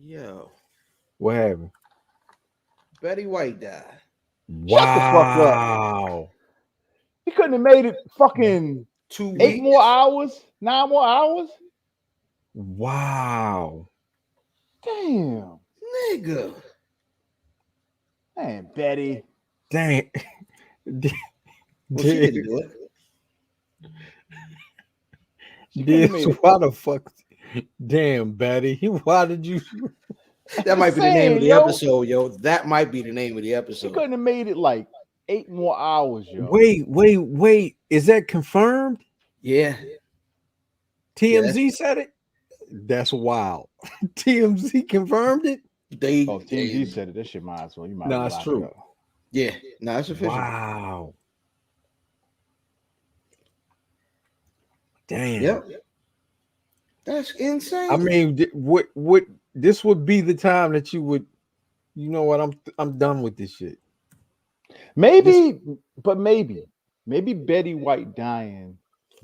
Yo, What happened? Betty White died. Shut the fuck up. Wow. He couldn't have made it fucking Two 8 more weeks, hours, 9 more hours. Wow. Damn, nigga. man, Betty. Dang. Well, she didn't Dude, do it. She couldn't have this made it. why the fuck? Damn, Betty. Why did you? I'm That might just be the name of saying, the yo. episode, yo. That might be the name of the She episode. couldn't have made it like 8 more hours, yo. Wait. Is that confirmed? Yeah, TMZ said it. That's wild. TMZ confirmed it. Oh, TMZ said it. That shit might as well. You might Nah, as it's well lock true. it up. yeah. No, that's official. Wow. Damn. Yep, that's insane. I mean, what this would be the time that you would, you know what? I'm done with this shit. Maybe, but maybe Betty White dying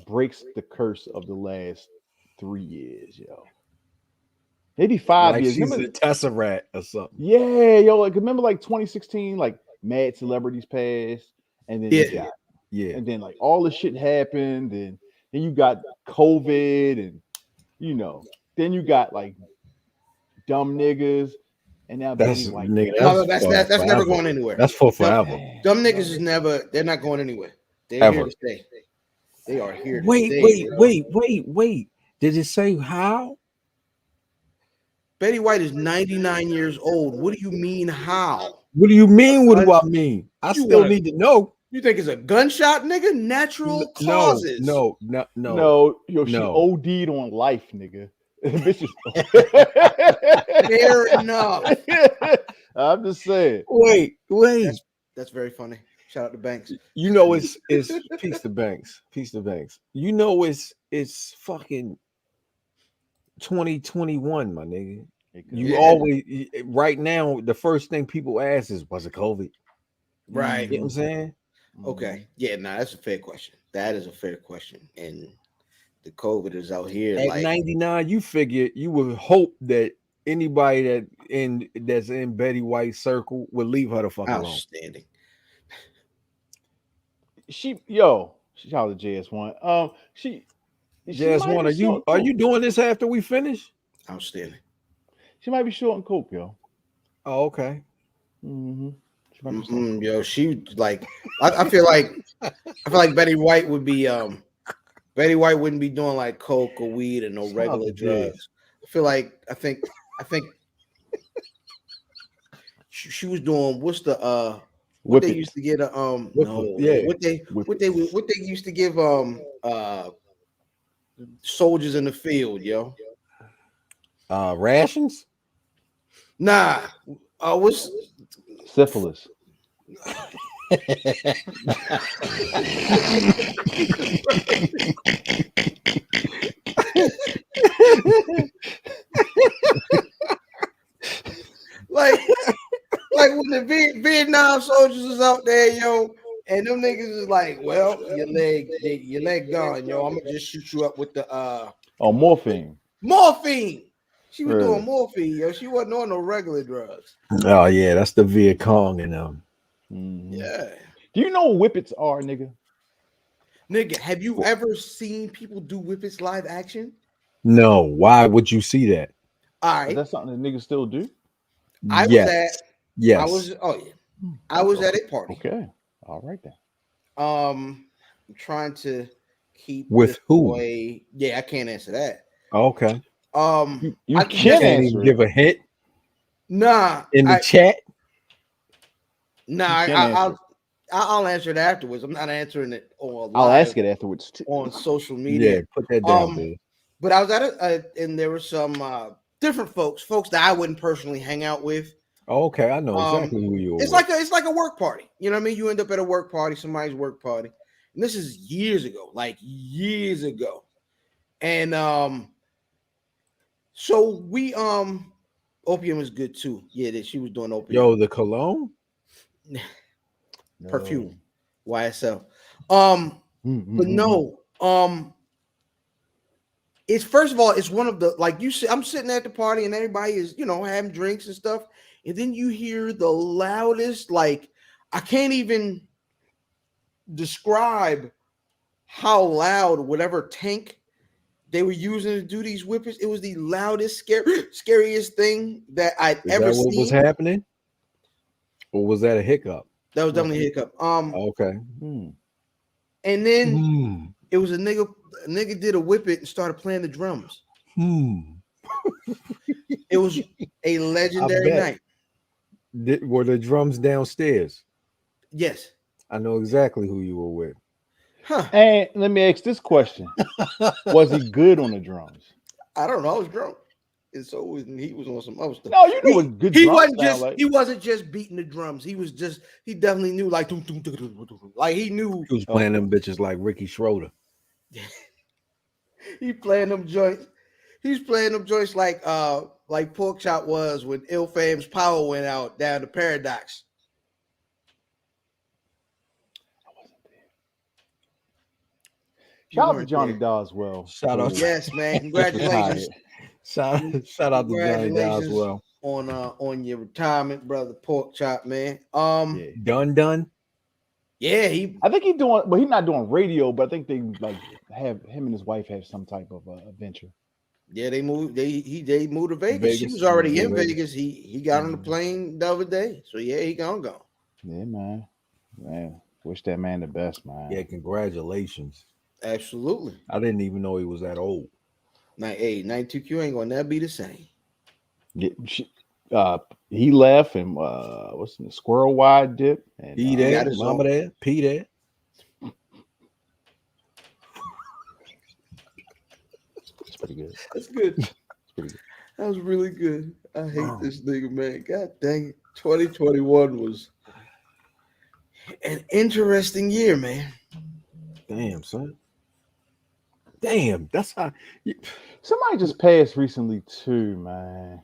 breaks the curse of the last 3 years, yo. Maybe 5 years. She's Remember, a Tesseract or something. yeah, yo, like remember like 2016, like mad celebrities passed, and then Yeah. you got, Yeah. and then like all this shit happened, and then you got COVID, and then you got like dumb niggas, and now That's Betty White. nigga. No, That's that's never forever. going anywhere. That's for forever. Dumb niggas is never. They're not going anywhere. They're Ever. here to stay. They are here to stay. Wait. Did it say how? Betty White is 99 years old. What do you mean how? What do you mean? What do I mean? I You still wanna- need to know. You think it's a gunshot, nigga? Natural causes. No. Yo, she No. OD'd on life, nigga. Bitch Fair enough. I'm just saying. Wait. That's very funny. Shout out to Banks. You know it's peace to Banks. Peace to Banks. You know it's fucking 2021, my nigga. You Yeah. always right now, the first thing people ask is, was it COVID? Right. You know what I'm saying? Okay. Yeah, nah, that's a fair question. That is a fair question. And the COVID is out here. At Like 99, you figure you would hope that anybody that's in Betty White's circle would leave her the fuck alone. outstanding. Shout out to JS1. She Jasmine, might are be you doing this after we finish? Outstanding. She might be short and coke, yo. Oh, okay. Mm-hmm. She might be short. Yo, she like I feel like Betty White would be Betty White wouldn't be doing like coke or weed and no Stop regular it, drugs. I think she was doing what's the what Whip they it. used to get Yeah. what they used to give soldiers in the field, yo. Rations? Nah, what's Syphilis. like when the Vietnam soldiers was out there, yo, and them niggas is like, well, your leg gone, yo. I'm gonna just shoot you up with the Morphine. morphine. She was Really? doing morphine, yo. She wasn't on no regular drugs. Oh yeah, that's the Viet Cong and them. Mhm. Yeah. Do you know what whippets are, nigga? Nigga, have you ever seen people do whippets live action? No, why would you see that? All Is right. that something that niggas still do? I Yes. I was at a party. Okay. All right then. I'm trying to keep With this who? boy- Yeah, I can't answer that. Okay. You I can't Can't answer even it. give a hint Nah, in the chat. nah. You can't answer I'll answer it afterwards. I'm not answering it on I'll live ask it afterwards too. on social Yeah, media. put that down, Um, baby. But I was at and there were some different folks that I wouldn't personally hang out with. Oh, okay, I know exactly who you are. It's like a work party. You know what I mean? You end up at a work party, somebody's work party. And this is years ago, like years ago. And so we opium is good too. Yeah, that she was doing opium. Yo, the cologne? Perfume. YSL. But Mm-hmm. no, It's first of all, it's one of the like you see, I'm sitting at the party and everybody is, having drinks and stuff, and then you hear the loudest, like I can't even describe how loud whatever tank they were using to do these whippets. It was the loudest, scariest thing that I'd Is ever that what seen. was happening? Or was that a hiccup? That was definitely a hiccup. Okay. And then it was a nigga did a whippet and started playing the drums. It was a legendary night. Were the drums downstairs? Yes. I know exactly who you were with. Huh. And let me ask this question. Was he good on the drums? I don't know. I was drunk. And so he was on some other stuff. No, you know what good drums sound like. He wasn't just beating the drums. He definitely knew like he knew he was playing them bitches like Ricky Schroeder. He playing them joints. He's playing them joints like Pork Chop was when Il Fame's power went out down to Paradox. I wasn't there. Shout out to Johnny Doswell. Shout out. Yes, man. Congratulations. Shout out to Johnny Doswell on your retirement, brother Pork Chop, man. Done. Yeah, I think he's doing, but he's not doing radio. But I think they like have him and his wife have some type of adventure. Yeah, they moved. They moved to Vegas. She was already in Vegas. He got on the plane the other day. So yeah, he gone. Yeah, man. Wish that man the best, man. Yeah, congratulations. Absolutely. I didn't even know he was that old. 92Q ain't gonna never be the same. Yeah, he left and what's the Squirrel Wide dip and P there, Mama there, P there. It's pretty good. That's good. It's pretty good. That was really good. I hate this nigga, man. God dang it. 2021 was an interesting year, man. Damn, son. Damn, that's how. Somebody just passed recently too, man.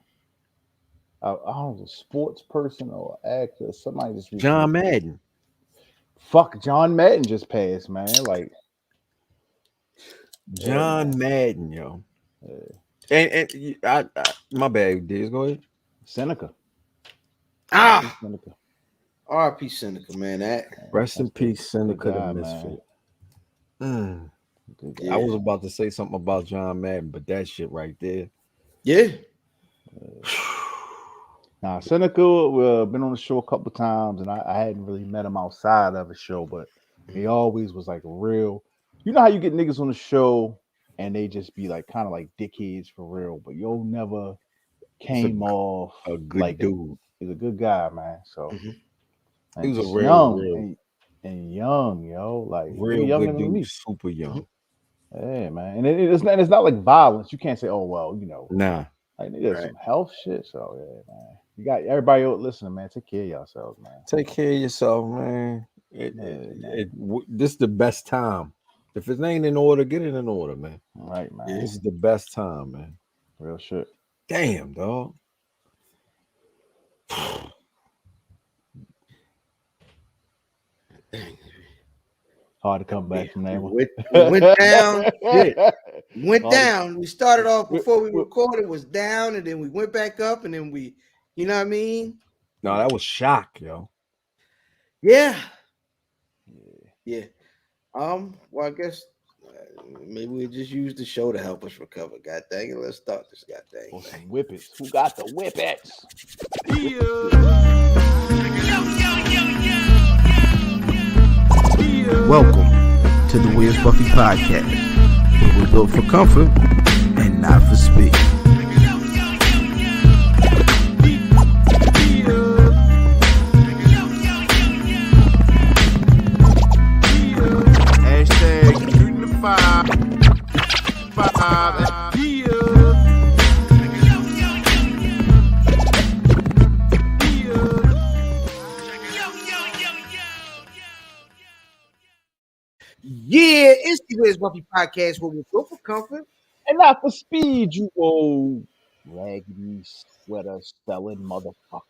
I don't know, a sports person or actor. Somebody just recently. John Madden. Fuck, John Madden just passed, man. Like John Madden, yo. And I my bad, Diz. Go ahead. Seneca. Seneca. R.I.P. Seneca, man. Rest in peace, Seneca the Misfit. I was about to say something about John Madden, but that shit right there. Yeah. Nah, Seneca been on the show a couple times, and I hadn't really met him outside of a show, but he always was like real. You know how you get niggas on the show and they just be like kind of like dickheads for real, but you'll never came off a good like dude. He's a good guy, man. So he was a real young and young, yo, like real younger good than dude, me. super young. Yeah, man, and it's not like violence. You can't say, oh well, Nah. Like there's some health shit. So yeah, man. You got everybody listening, man. Take care of yourselves, man. Take care of yourself, man. This is the best time. If it ain't in order, get it in order, man. All right, man. This is the best time, man. Real shit. Damn, dog. Hard to come back from that one. Went down. Went down. We started off before we recorded, was down, and then we went back up, and then we, you know what I mean? No, that was shock, yo. Yeah. Well, I guess maybe we just use the show to help us recover. God dang it, let's start this. God dang it. Some whippets. Who got the whippets? Welcome to the Where's Buffy podcast, where we're built for comfort and not for speed. Hashtag shooting the five. Yeah, it's the Where's Buffy podcast where we go for comfort and not for speed, you old raggedy sweater selling motherfucker.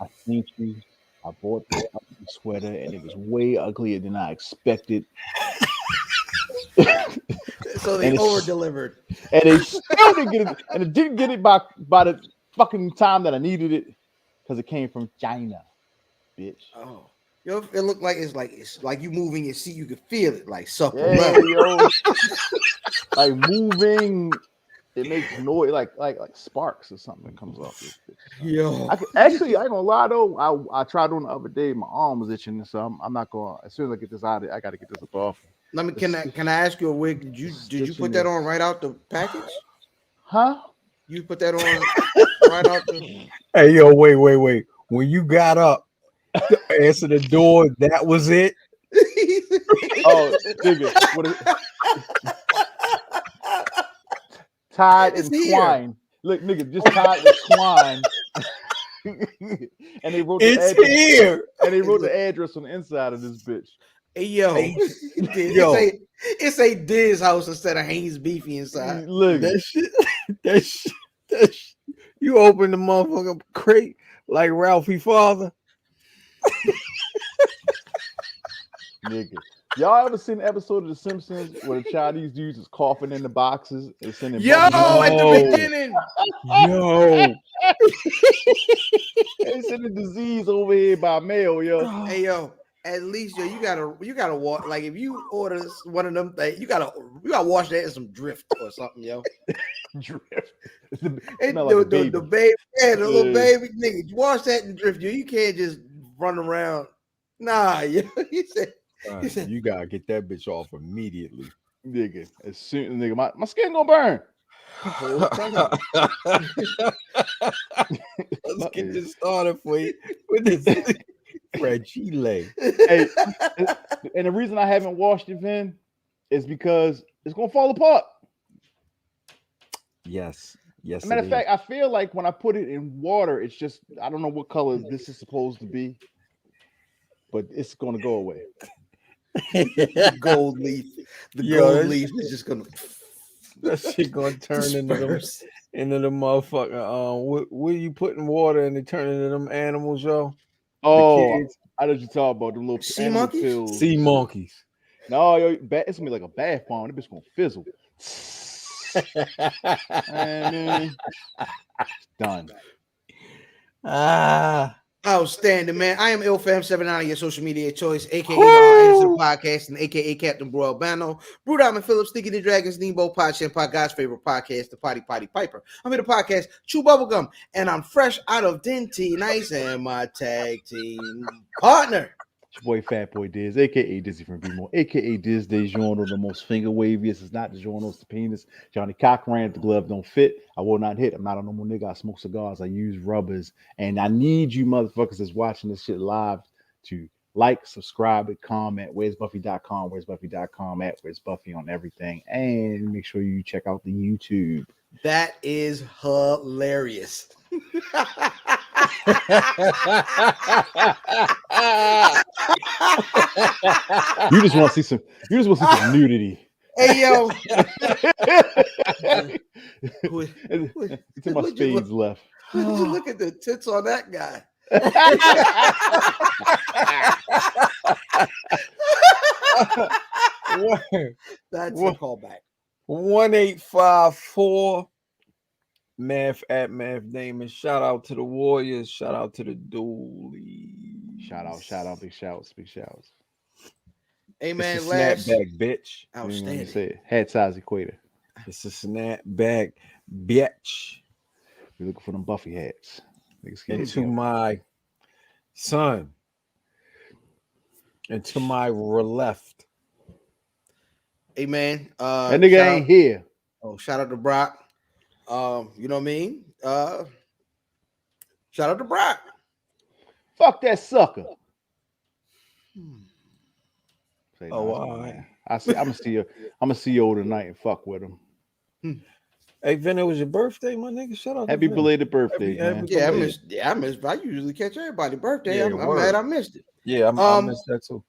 I seen you. I bought this ugly sweater and it was way uglier than I expected. So they over delivered, and they still didn't get it, and it didn't get it by the fucking time that I needed it because it came from China, bitch. Oh, yo, it looked like it's like you moving your seat, you can feel it like supple Yeah, leather. yo, like moving, it makes noise like sparks or something that comes off this bitch. Yo, I ain't gonna lie though. I tried doing the other day. My arm was itching, so I'm not going. As soon as I get this out of it, I got to get this up off. let me. Can I ask you a wig? Did you put that on right out the package? Huh? You put that on right out the. Hey, yo, wait. When you got up to answer the door, that was it. Oh, nigga, tied It's and here. twine. Look, nigga, just tied and twine. And they wrote the It's address. here. And they wrote the address on the inside of this bitch. Hey, yo, Hey, yo. It's a Diz house instead of Haynes Beefy inside. Look, that shit. You open the motherfucking crate like Ralphie father. nigga. Y'all ever seen an episode of The Simpsons where the Chinese dudes is coughing in the boxes and sending Yo, bubbles? at the beginning. Yo. They sending disease over here by mail, yo. Hey, yo. At least, yo, you gotta wash. Like, if you order one of them things, you gotta wash that in some drift or something, yo. Drift. The baby, yeah, the little baby nigga. You wash that in drift, yo. You can't just run around. Nah, yo. He said, You gotta get that bitch off immediately. Nigga, as soon nigga, my skin gonna burn. Let's get this started for you with this fragile. Hey, and the reason I haven't washed it, Vin, is because it's gonna fall apart. Yes. As a matter of fact, I feel like when I put it in water, it's just I don't know what color this is supposed to be, but it's gonna go away. the gold leaf. The gold leaf is just gonna. That shit gonna turn into the motherfucker. What are you putting water and they turn into them animals, yo? Oh, I know what you talking about the little sea monkeys. Pills. Sea monkeys. No, yo, it's gonna be like a bath bomb. That bitch gonna fizzle. And done. Outstanding, man. I am IlFam79 on your social media choice, aka Answer the Podcast, and aka Captain Bro Albano, Brew Diamond Phillips, Sticky the Dragons, Nemo, Pod God's favorite podcast, the Potty Piper. I'm in the podcast, Chew Bubblegum, and I'm fresh out of Dinty Nice and my tag team partner. It's your boy Fat Boy Diz, aka Dizzy from B-More, aka Diz DeJourno, the most finger waviest. It's not DeJourno, it's the penis. Johnny Cochran, the glove don't fit. I will not hit. I'm not a normal nigga. I smoke cigars. I use rubbers. And I need you motherfuckers that's watching this shit live to like, subscribe, and comment. Where's Buffy.com? Where's Buffy.com at? Where's Buffy on everything? And make sure you check out the YouTube. That is hilarious. You just want to see some nudity. Hey, yo. It's in my spades left. Would you look at the tits on that guy? That's a callback. 1854 Math at Math Damon. Shout out to the Warriors. Shout out to the Doolies. Shout out, big shouts. Hey, man, it's a snapback, bitch. Outstanding. Say it. Head size equator. It's a snapback, bitch. We're looking for them Buffy hats. And to my son, and to my left. Hey, man. That nigga ain't here. Oh, shout out to Brock. You know what I mean? Shout out to Brock. Fuck that sucker. Say Oh, all right. I'm gonna see you tonight and fuck with him. Hey, Vin, it was your birthday, my nigga. Shout out. Happy belated birthday, man. I missed. I usually catch everybody's birthday. Yeah, I'm mad I missed it. Yeah, I missed that too.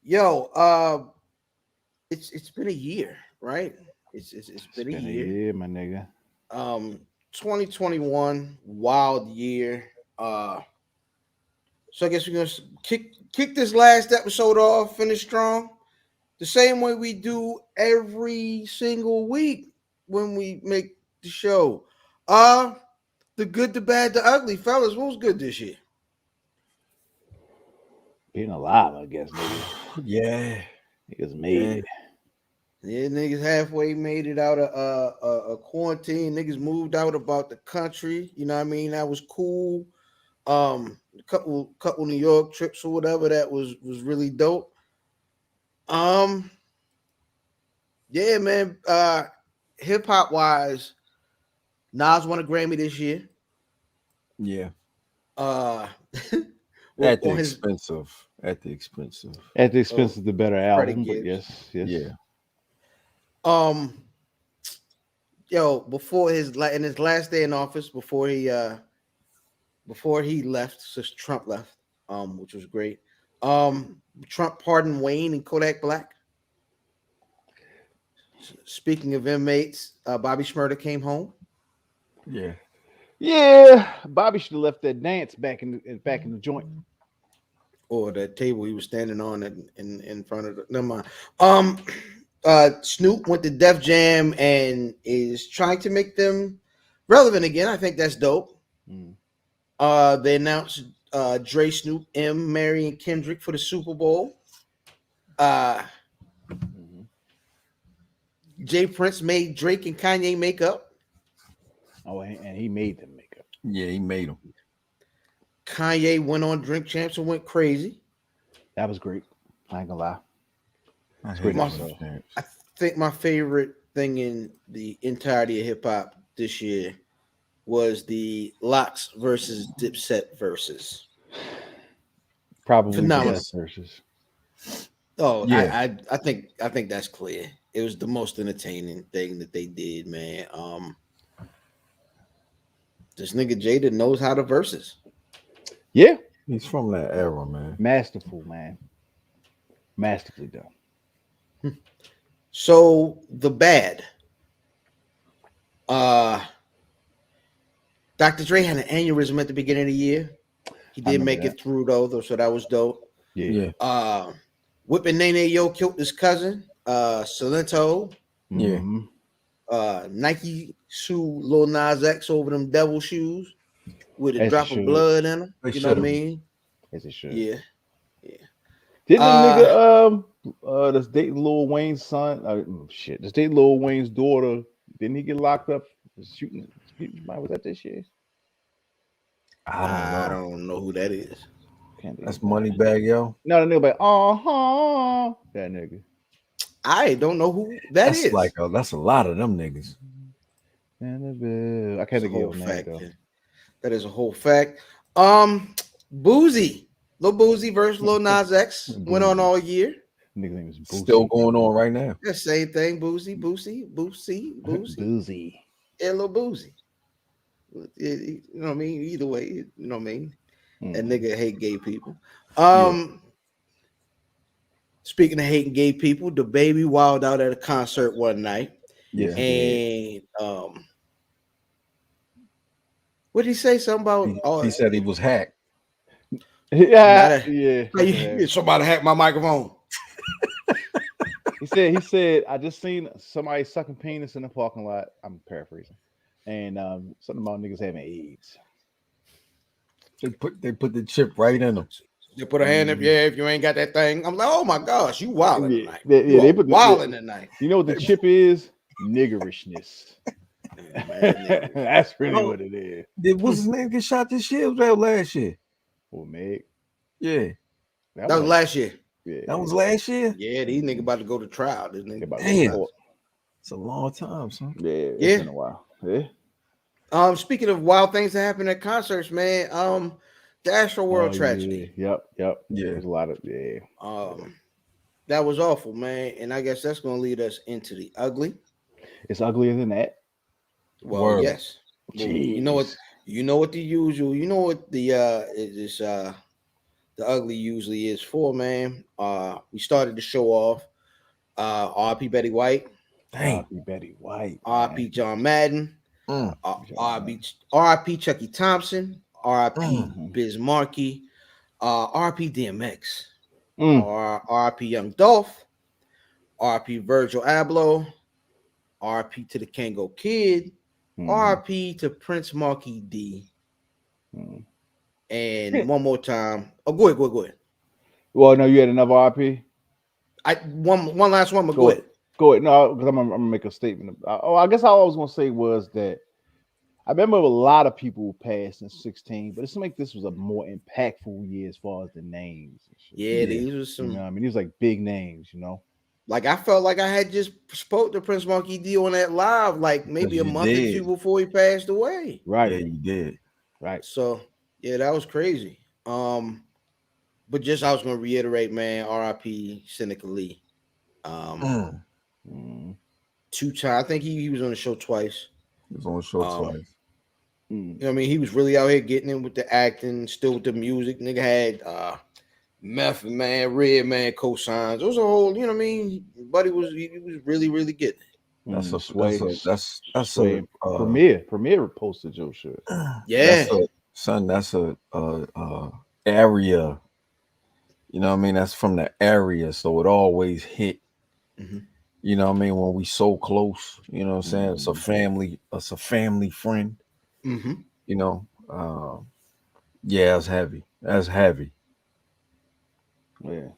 Yo, it's been a year, right? It's been a year, my nigga. 2021, wild year. So I guess we're gonna kick this last episode off, finish strong. the same way we do every single week when we make the show. The good, the bad, the ugly, fellas. What was good this year? Being alive, I guess, nigga. Yeah. Niggas made it. Yeah, niggas halfway made it out of a quarantine. Niggas moved out about the country. You know what I mean? That was cool. A couple New York trips or whatever. That was really dope. Yeah, man. Hip hop wise, Nas won a Grammy this year. Yeah. Well, At the on his expensive. At the expensive. At the expense of the better album, but Gibbs. yes. Yeah. Before in his last day in office, before he left, since Trump left, which was great. Trump pardoned Wayne and Kodak Black. Speaking of inmates, Bobby Shmurda came home. Yeah. Yeah, Bobby should have left that dance back in the joint. Or that table he was standing on in front of the, never mind. Snoop went to Def Jam and is trying to make them relevant again. I think that's dope. They announced Dre, Snoop, M, Mary, and Kendrick for the Super Bowl. Jay Prince made Drake and Kanye make up. Oh, and he made them make up. Yeah, he made them. Kanye went on Drink Champs and went crazy. That was great. I ain't gonna lie. I think my favorite thing in the entirety of hip hop this year was the Lox versus Dipset versus. Probably phenomenal the best versus. Oh, yeah. I think that's clear. It was the most entertaining thing that they did, man. This nigga Jada knows how to verses. Yeah, he's from that era, man. Masterful, man. Masterfully done. So the bad. Dr. Dre had an aneurysm at the beginning of the year. He did make it through though, so that was dope. Yeah. Whipping Nene Yo killed his cousin, Salento. Yeah. Nike sued Lil Nas X over them devil shoes with a As drop of blood in them. You know what I mean? As it should. Yeah. Didn't the nigga that's dating Lil Wayne's son? That's dating Lil Wayne's daughter. Didn't he get locked up for shooting? Was that this year? I don't know who that is. That's Moneybag Yo. No, the nigga like, that nigga. I don't know who that is. That's a lot of them niggas. I can't think of fact. That is a whole fact. Boozy. Lil Boozy versus Lil Nas X went on all year. Nigga name is Boozy. Still going on right now. The same thing. Boozy. Yeah, Lil Boozy. You know what I mean? Either way, you know what I mean? That nigga hate gay people. Speaking of hating gay people, the baby wilded out at a concert one night. Yeah. And what did he say? Something about he said he was hacked. Yeah. Somebody hacked my microphone. He said, I just seen somebody sucking penis in the parking lot. I'm paraphrasing. And something about niggas having AIDS. They put the chip right in them. They put a hand up, if you ain't got that thing. I'm like, oh my gosh, you wilding tonight. They put wilding tonight. You know what the chip is? Niggerishness. That's really what it is. What's his name get shot this year? Was that last year? Well, Meg. Yeah. That was last year. Yeah. That was last year? Yeah, these niggas about to go to trial. This nigga about to go to court. It's a long time, son. Yeah, it's been a while. Yeah. Speaking of wild things that happen at concerts, man, the Astro World tragedy. Yep. Yeah. There's a lot of that was awful, man. And I guess that's gonna lead us into the ugly. It's uglier than that. Well, yes. Well, you know what the usual, you know what the ugly usually is for, man. We started the show off. RP Betty White. RP Betty White. RP John Madden. RP Chucky Thompson. RP Biz Markie. RP DMX. RP Young Dolph. RP Virgil Abloh, RP to the Kango Kid, RP to Prince Marquis D. And one more time. Oh, go ahead. Well, no, you had another RP. One last one, but go ahead. Go ahead. No, because I'm gonna make a statement. I guess all I was gonna say was that I remember a lot of people passed in 16, but it seemed like this was a more impactful year as far as the names. Yeah, these were some. You know, I mean, these like big names. You know, like I felt like I had just spoke to Prince Marquis D on that live, like maybe a month or two before he passed away. Right? Yeah, you did. Right. So yeah, that was crazy. But just I was gonna reiterate, man, R.I.P. Seneca Lee. 2 times. I think he was on the show twice. He was on the show twice. You know what I mean? He was really out here getting in with the acting, still with the music. Nigga had Method Man, Red Man cosigns. It was a whole, you know what I mean? Buddy was really, really getting it. That's a Premier posted your shit. Yeah. That's a area. You know what I mean? That's from the area, so it always hit. You know what I mean? When we so close, you know what I'm saying? It's a family friend. You know, yeah, that's heavy. That's heavy. Yeah.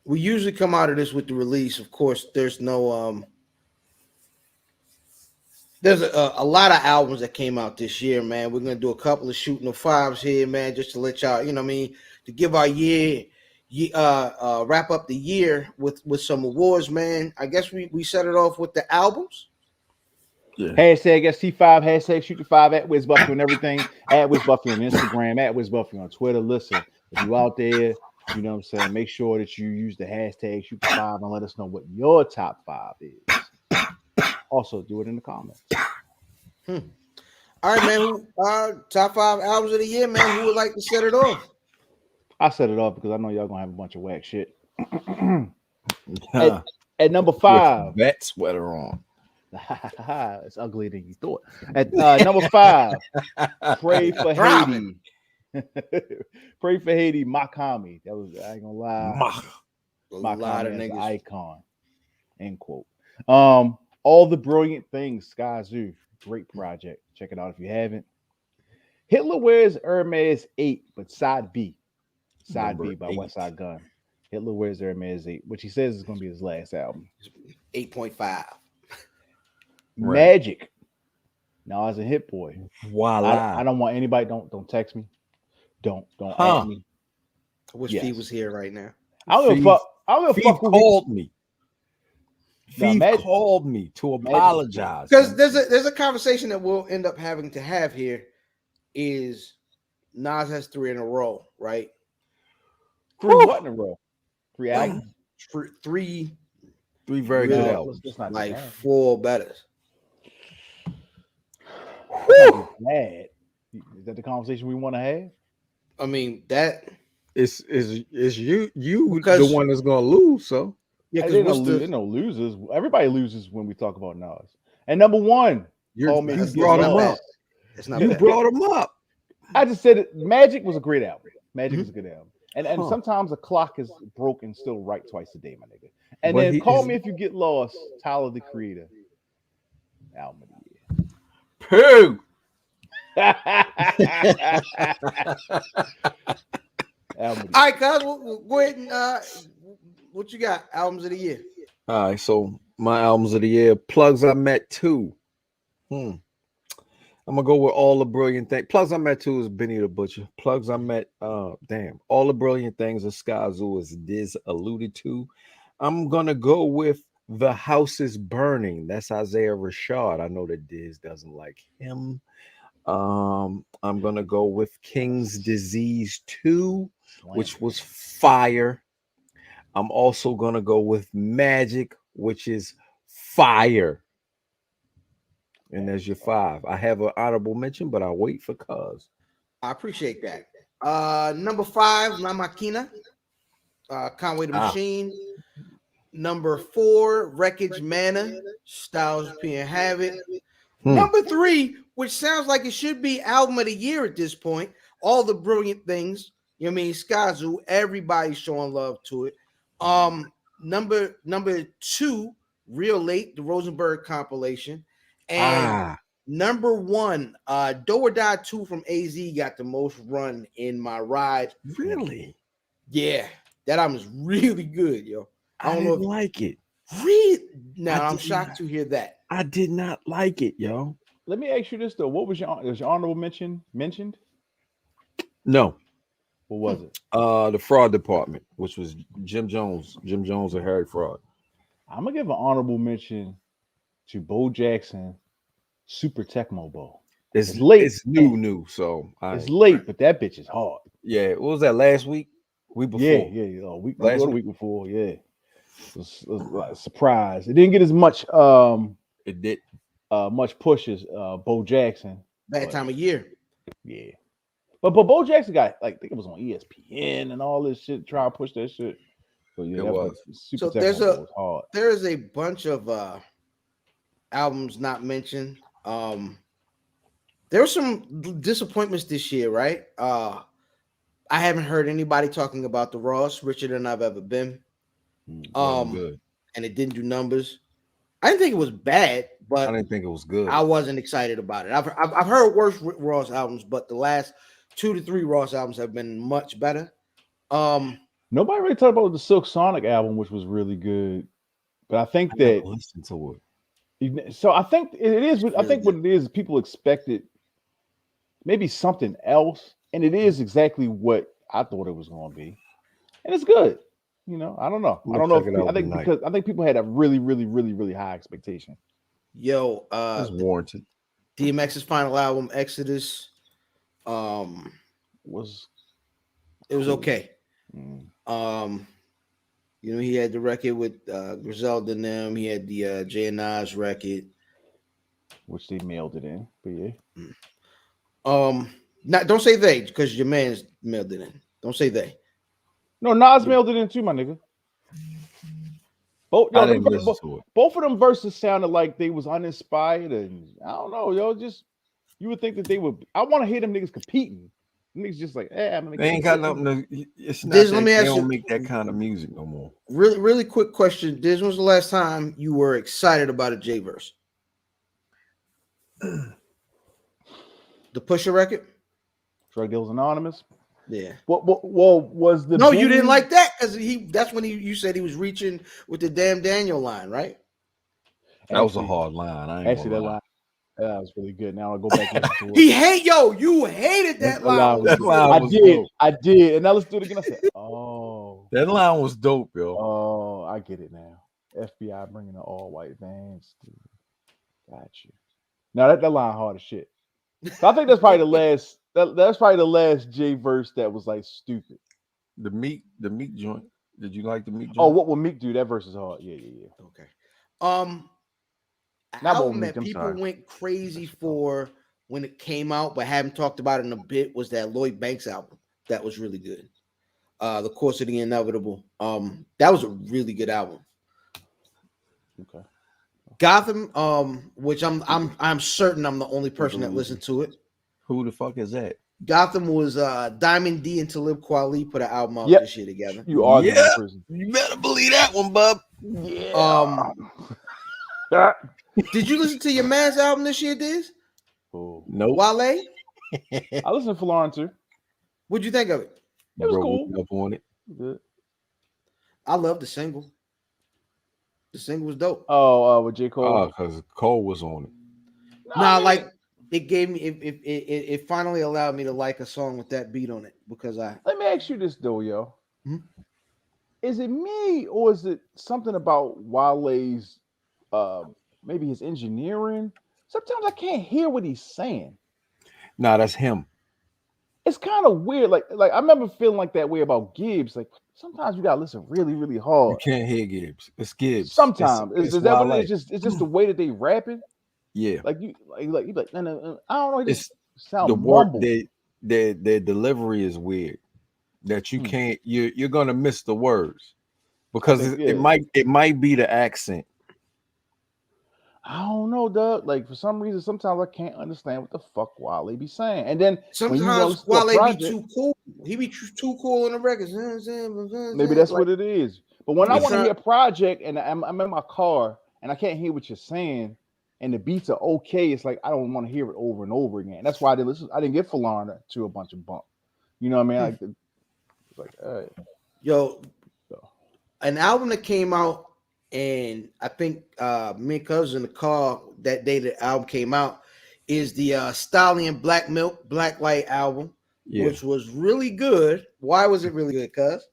We usually come out of this with the release. Of course, there's no there's a lot of albums that came out this year, man. We're gonna do a couple of shooting of fives here, man, just to let y'all, you know what I mean, to give our wrap up the year with some awards, man. I guess we set it off with the albums. Yeah. Hashtag ST5, hashtag shoot the 5 at Wiz Buffy and everything. At Wiz Buffy on Instagram, at Wiz Buffy on Twitter. Listen, if you out there, you know what I'm saying, make sure that you use the hashtag shoot the 5 and let us know what your top 5 is. Also, do it in the comments. All right, man. Top 5 albums of the year, man. Who would like to set it off? I set it off because I know y'all gonna have a bunch of whack shit. At number 5, that sweater on. It's uglier than you thought. At number 5, Pray for Haiti. Pray for Haiti, Makami. That was, I ain't gonna lie. Makami is an icon. End quote. All the Brilliant Things, Sky Zoo. Great project. Check it out if you haven't. Hitler Wears Hermes 8, but side B. Side B by Westside Gun. Hitler Wears Hermes 8, which he says is going to be his last album. 8.5. Magic. Now, as a Hit Boy, voila. I don't want anybody. Don't text me. Don't add me. I wish Fee was here right now. I don't give a fuck. Called me. Fee called me to apologize because there's a conversation that we'll end up having to have here. Is Nas has 3 in a row, right? 3 what in a row? 3 albums. 3 very good albums. Like 4 better. Mad. Is that the conversation we want to have? I mean, that is you the one that's gonna lose. So yeah, there's no losers. Everybody loses when we talk about Nas. And number 1, you brought him up. You brought him up. I just said it. Magic was a great album. Magic was a good album. And sometimes a clock is broken still right twice a day, my nigga. And but then Call Me If You Get Lost, Tyler the Creator. Album of the year. Pooh. All right, guys, we'll go ahead and what you got? Albums of the year. All right, so my albums of the year, Plugs I Met 2. I'm gonna go with All the Brilliant Things. Plugs I Met 2 is Benny the Butcher. Plugs I Met, All the Brilliant Things of Sky Zoo, as Diz alluded to. I'm gonna go with The House Is Burning. That's Isaiah Rashad. I know that Diz doesn't like him. I'm gonna go with King's Disease 2, which was fire. I'm also gonna go with Magic, which is fire. And there's your 5. I have an honorable mention, but I'll wait for cuz. I appreciate that. Number 5, La Maquina. Conway the Machine. Number 4, Wreckage Manor. Styles P and Havoc. Number 3, which sounds like it should be album of the year at this point. All the Brilliant Things. You know what I mean? Sky Zoo. Everybody's showing love to it. Number 2, Real Late, the Rosenberg compilation, and number 1, Do or Die 2 from AZ got the most run in my ride. Really? Yeah, that album is really good, yo. I didn't like it. Now I'm shocked to hear that. I did not like it, yo. Let me ask you this though: what was your honorable mention mentioned? No. What was it? The fraud department, which was Jim Jones and Harry Fraud. I'm gonna give an honorable mention to Bo Jackson, Super Tecmo Bowl. It's late. It's new. So it's late, but that bitch is hard. Yeah. What was that last week? Week before? Yeah. A week before. Yeah. It was like a surprise. It didn't get as much. It did. Much push as Bo Jackson. That time of year. Yeah. But Bo Jackson got, like, I think it was on ESPN and all this shit, trying to push that shit. So yeah, it was. Super So was hard. There's a bunch of albums not mentioned. There were some disappointments this year, right? I haven't heard anybody talking about the Ross, Richer Than I've Ever Been. Good. And it didn't do numbers. I didn't think it was bad, but I didn't think it was good. I wasn't excited about it. I've heard worse Ross albums, but the last 2 to 3 Ross albums have been much better. Nobody really talked about the Silk Sonic album, which was really good, but I think that listen to it. So I think it is. I think what it is, people expected maybe something else, and it is exactly what I thought it was going to be, and it's good. You know, I don't know. I think people had a really, really, really, really high expectation. Yo, it's warranted. DMX's final album, Exodus, was okay. You know, he had the record with Griselda and them. He had the Jay and Nas record, which they mailed it in. But yeah. Don't say they, because your man's mailed it in. Don't say they. No, Nas mailed it in too, my nigga. Both of them verses sounded like they was uninspired, and I don't know, yo. Just you would think that they would. I want to hear them niggas competing. Niggas just like, I'm gonna. They ain't got nothing to. It's not. Let me ask you. They don't make that kind of music no more. Really quick question. Diz, when was the last time you were excited about a J verse? The Pusha record. Drug Dealers Anonymous. Yeah. Well, was the you didn't like that because that's when you said he was reaching with the damn Daniel line, right? That was a hard line. That line was really good. Now I'll go back and listen to it. You hated that line. That line was dope. I did. And now let's do it again. I said, oh. That line was dope, yo. Oh, I get it now. FBI bringing the all white vans. Got you. Now that line hard as shit. So I think that's probably the last. That's probably the last J verse that was like stupid. The Meek joint. Did you like the Meek joint? Oh, what will Meek do? That verse is hard. Yeah. Okay. Album that people went crazy for when it came out, but haven't talked about it in a bit, was that Lloyd Banks album. That was really good. The Course of the Inevitable. That was a really good album. Okay. Gotham, which I'm certain I'm the only person that listened to it. Who the fuck is that? Gotham was Diamond D and Talib Kweli put an album out this year together. You are the person. You better believe that one, bub. Yeah. Did you listen to your man's album this year, Diz? Oh, no. Wale? I listened to Florence too. What'd you think of it? It was cool. Up on it. Good. I love the single. The single was dope. Oh, with J. Cole. Oh, because Cole was on it. Like it gave me it finally allowed me to like a song with that beat on it because Let me ask you this though, yo. Hmm? Is it me or is it something about Wale's maybe his engineering? Sometimes I can't hear what he's saying. Nah, that's him. It's kind of weird. Like I remember feeling like that way about Gibbs. Like sometimes you gotta listen really, really hard. You can't hear Gibbs. It's Gibbs. Sometimes is that what it is? It's just the way that they rapping. Yeah, like you like no, I don't know. It's sound the word. mumble. Their delivery is weird. That you can't. You're gonna miss the words because it might be the accent. I don't know, Doug. Like for some reason, sometimes I can't understand what the fuck Wale be saying, and then sometimes Wale be too cool. He be too cool on the records. Maybe that's what it is. But when I It's want to not- hear a project and I'm in my car and I can't hear what you're saying and the beats are okay, it's like I don't want to hear it over and over again. That's why I didn't listen. I didn't get Falana to a bunch of bump. You know what I mean? Like, it's like, all right. Yo, So. an album that came out, and I think me and Cuz in the car that day the album came out, is the Stallion Black Milk Black Light album, which was really good. Why was it really good, Cuz?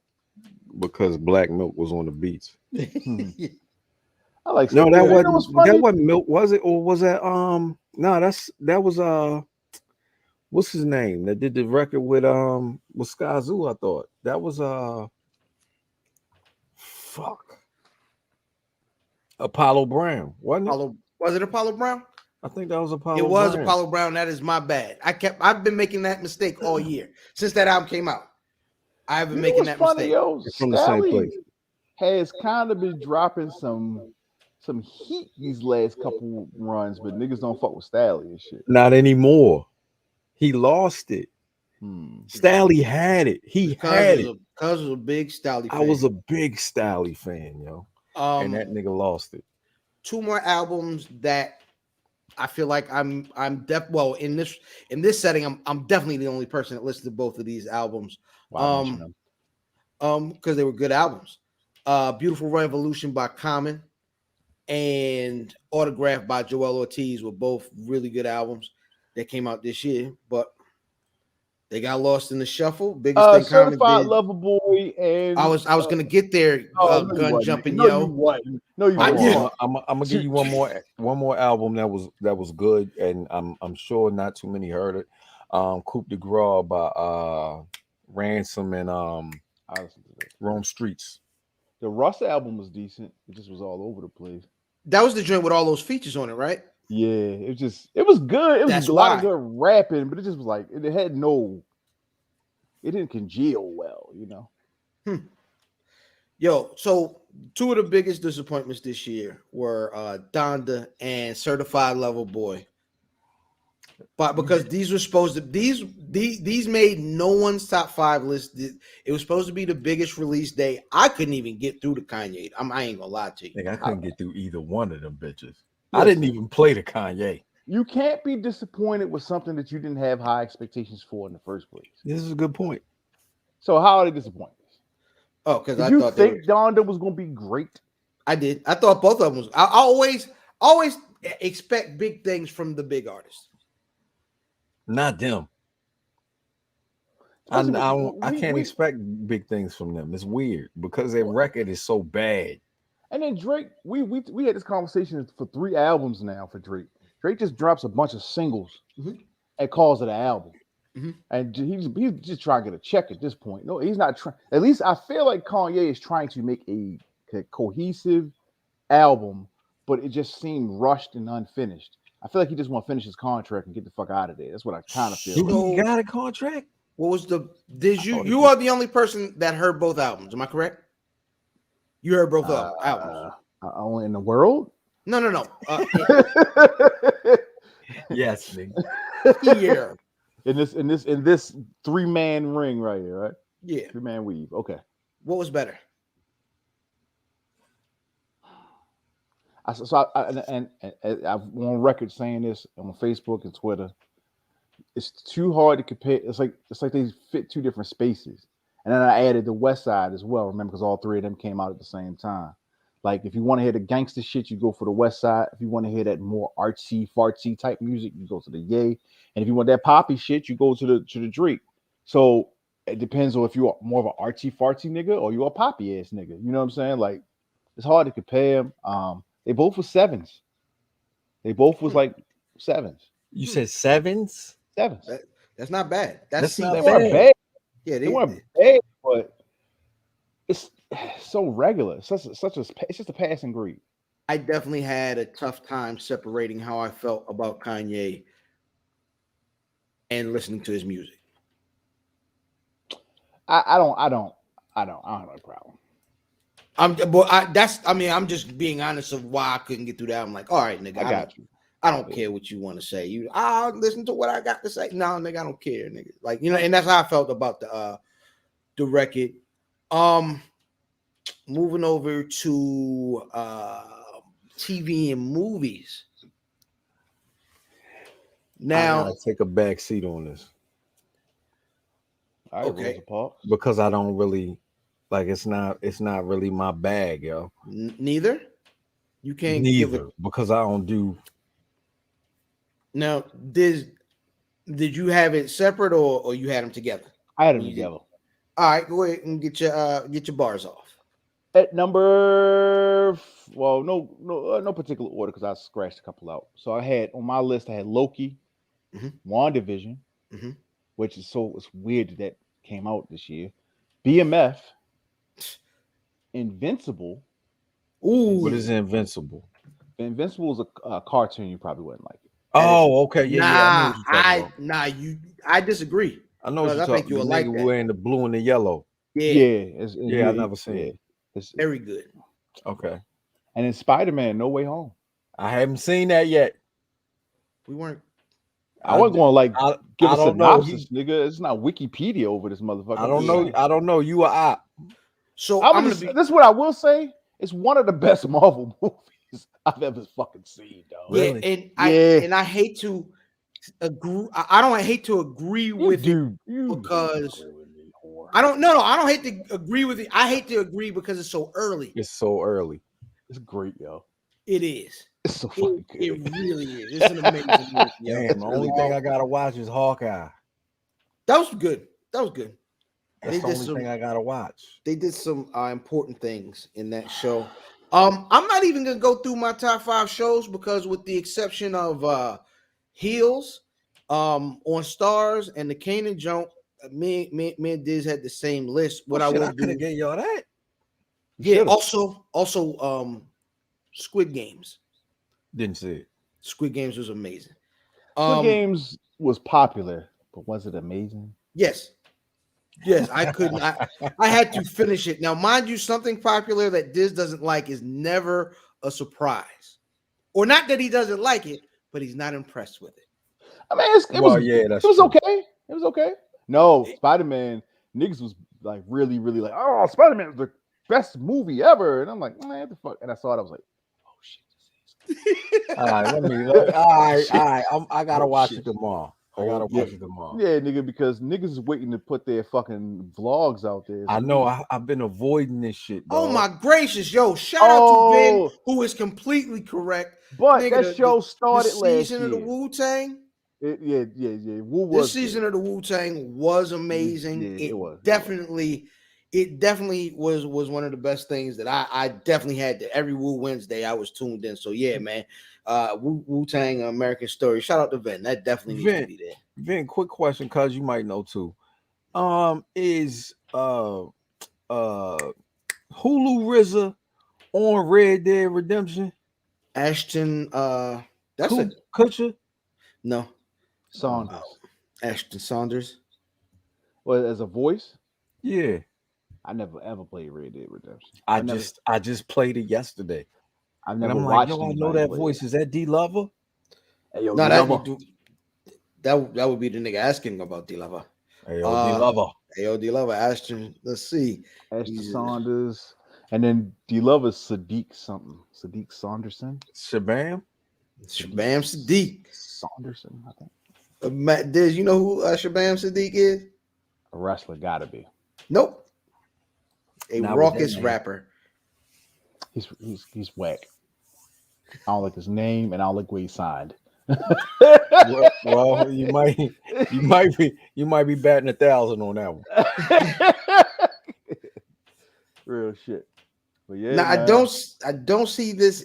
Because Black Milk was on the beats. I like No, that wasn't Milk, was it? Or was that no, that was what's his name that did the record with Skyzoo, I thought. That was fuck. Apollo Brown, wasn't it? Was it Apollo Brown? I think that was Apollo. It was Brown. Apollo Brown. That is my bad. I've been making that mistake all year since that album came out. I've been making that mistake. Yo, from the same place. Has kind of been dropping some heat these last couple runs, but niggas don't fuck with Stalley and shit. Not anymore. He lost it. Stalley had it. He had it. Cuz was a big Stalley fan. I was a big Stalley fan, yo. And that nigga lost it. Two more albums that I feel like in this setting, I'm definitely the only person that listened to both of these albums. Wow, because they were good albums. Beautiful Revolution by Common and Autograph by Joel Ortiz were both really good albums that came out this year, but they got lost in the shuffle. Biggest thing Common Certified did. Lover Boy, and I was gonna get there. Gun jumping, no, yo. You wasn't. No, you I'm wasn't. gonna give you one more album that was good, and I'm sure not too many heard it. Coup de Grace by Ransom and Rome Streets. The Russ album was decent. It just was all over the place. That was the joint with all those features on it, right? Yeah, it was good. It was That's a lot why. of good rapping, but it just was like it didn't congeal well, you know. Yo, so two of the biggest disappointments this year were Donda and Certified Lover Boy. But because these were supposed to these made no one's top 5 list. It was supposed to be the biggest release day. I couldn't even get through the Kanye. I ain't gonna lie to you. I couldn't get through either one of them bitches. I didn't even play the Kanye. You can't be disappointed with something that you didn't have high expectations for in the first place. This is a good point. So how are they disappointed? Oh, because I thought think Donda was gonna be great. I did. I thought both of them was. I always expect big things from the big artists. Not them. I can't expect big things from them. It's weird because their record is so bad. And then Drake, we had this conversation for 3 albums now for Drake. Drake just drops a bunch of singles and calls it an album. And he's just trying to get a check at this point. No, he's not trying. At least I feel like Kanye is trying to make a cohesive album, but it just seemed rushed and unfinished. I feel like he just want to finish his contract and get the fuck out of there. That's what I kind of feel. He got a contract? What was you are the only person that heard both albums. Am I correct? You heard both albums. Only in the world? No. Yes, nigga. Yeah. In this 3-man ring right here, right? Yeah. 3-man weave. Okay. What was better? I'm on record saying this on Facebook and Twitter. It's too hard to compare. It's like they fit 2 different spaces. And then I added the West Side as well. Remember, because all 3 of them came out at the same time. Like, if you want to hear the gangster shit, you go for the West Side. If you want to hear that more artsy, fartsy type music, you go to the Ye. And if you want that poppy shit, you go to the Drake. So it depends on if you're more of an artsy, fartsy nigga or you're a poppy ass nigga. You know what I'm saying? Like, it's hard to compare them. They both were 7s. They both was like 7s. You said 7s? 7s. That's not bad. That's not They bad. weren't bad. Yeah, They weren't bad, but it's so regular. It's just a passing grade. I definitely had a tough time separating how I felt about Kanye and listening to his music. I don't have a problem. I'm just being honest of why I couldn't get through that. I'm like, all right, nigga, I got you. I don't care what you want to say. I'll listen to what I got to say. No, nigga, I don't care, nigga. Like, and that's how I felt about the record. moving over to TV and movies. I Now, gotta take a back seat on this All right, okay. Rosa Parks. because I don't really like. It's not really my bag, yo. Neither. You can't give it. Neither because I don't do. Now, did you have it separate or you had them together? I had them You did. together. All right, go ahead and get your bars off. At number, well, no particular order because I scratched a couple out. So I had on my list, I had Loki, Mhm. WandaVision, Mhm. which is it's weird that came out this year. BMF, Invincible. Ooh, What is Invincible? Invincible is a cartoon. You probably wouldn't like it. Oh, okay, yeah. I know what you're talking about. I disagree. I know what because you're I think talking. you The will like nigga that. wearing the blue and the yellow. Yeah, Yeah, I never seen it. It's very good. Okay, and then Spider-Man, No Way Home. I haven't seen that yet. We weren't. I wasn't going to give I a don't know. synopsis, nigga. It's not Wikipedia over this motherfucker. I don't know. I don't know. You are out. So this is what I will say. It's one of the best Marvel movies I've ever fucking seen, dog. Really? And I hate to agree. I don't hate to agree with it because I don't. No, I don't hate to agree with it. I hate to agree because it's so early. It's so early. It's great, yo. It is. It's so fucking good. It really is. It's an amazing movie. Yo. Damn, the only thing I gotta watch is Hawkeye. That was good. That was good. That's the only thing I gotta watch. They did some important things in that show. I'm not even gonna go through my top 5 shows because, with the exception of Heels, on Stars and the Kanan Joint, me and Diz had the same list. What I will could have gave y'all that. Yeah. Also, Squid Games. Didn't see it. Squid Games was amazing. Squid Games was popular, but was it amazing? Yes. Yes, I couldn't. I had to finish it. Now, mind you, something popular that Diz doesn't like is never a surprise. Or not that he doesn't like it, but he's not impressed with it. I mean, it was okay. It was okay. No, Spider-Man, niggas was like really, really like, oh, Spider-Man is the best movie ever. And I'm like, man, what the fuck? And I saw it, I was like, oh shit. All right. I gotta watch it tomorrow. I gotta watch it tomorrow. Yeah, nigga, because niggas is waiting to put their fucking vlogs out there. I know. I've been avoiding this shit. Dog. Oh my gracious, yo! Shout out to Ben, who is completely correct. But nigga, that show started last year. Season of the Wu-Tang. Yeah. This season of the Wu-Tang was amazing. Yeah, it was. It definitely was one of the best things that I definitely had. Every Wu Wednesday, I was tuned in. So yeah, man. Wu-Tang American Story. Shout out to Vin. That definitely needs to be there. Vin, quick question, cause you might know too. Is Hulu RZA on Red Dead Redemption? Ashton, that's Kutcher? No, Saunders. Ashton Saunders. Well, as a voice? Yeah. I never ever played Red Dead Redemption. I just played it yesterday. I've never watched. Like, yo, I know that voice. Is that D Lover? Hey, yo, no, that would be the nigga asking about D Lover. Hey, yo, D Lover. Hey, yo, D Lover. Ashton. Let's see. Ashton Saunders, and then D Lover Sadiq something. Sadiq Saunderson. Shabam Sadiq Saunderson. I think. Matt Diz, you know who Shabam Sadiq is? A wrestler, gotta be. Nope. A raucous rapper. He's whack. I don't like his name, and I don't like where he signed. well, you might be batting 1,000 on that one. Real shit. But yeah, now I don't see this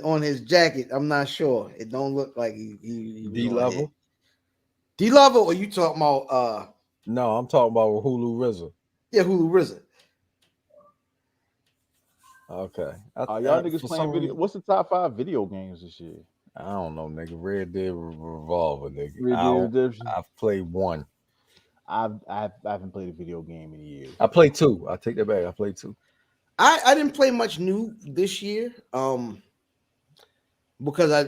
on his jacket. I'm not sure. It don't look like he D Lover. D Lover, or you talking about? No, I'm talking about Hulu RZA. Yeah, Hulu RZA. Okay. Y'all niggas playing video. What's the top 5 video games this year? I don't know, nigga. Red Dead Revolver, nigga. Red Dead Redemption. I've played 1. I haven't played a video game in years. I played 2. I take that back. I played 2. I didn't play much new this year. Because I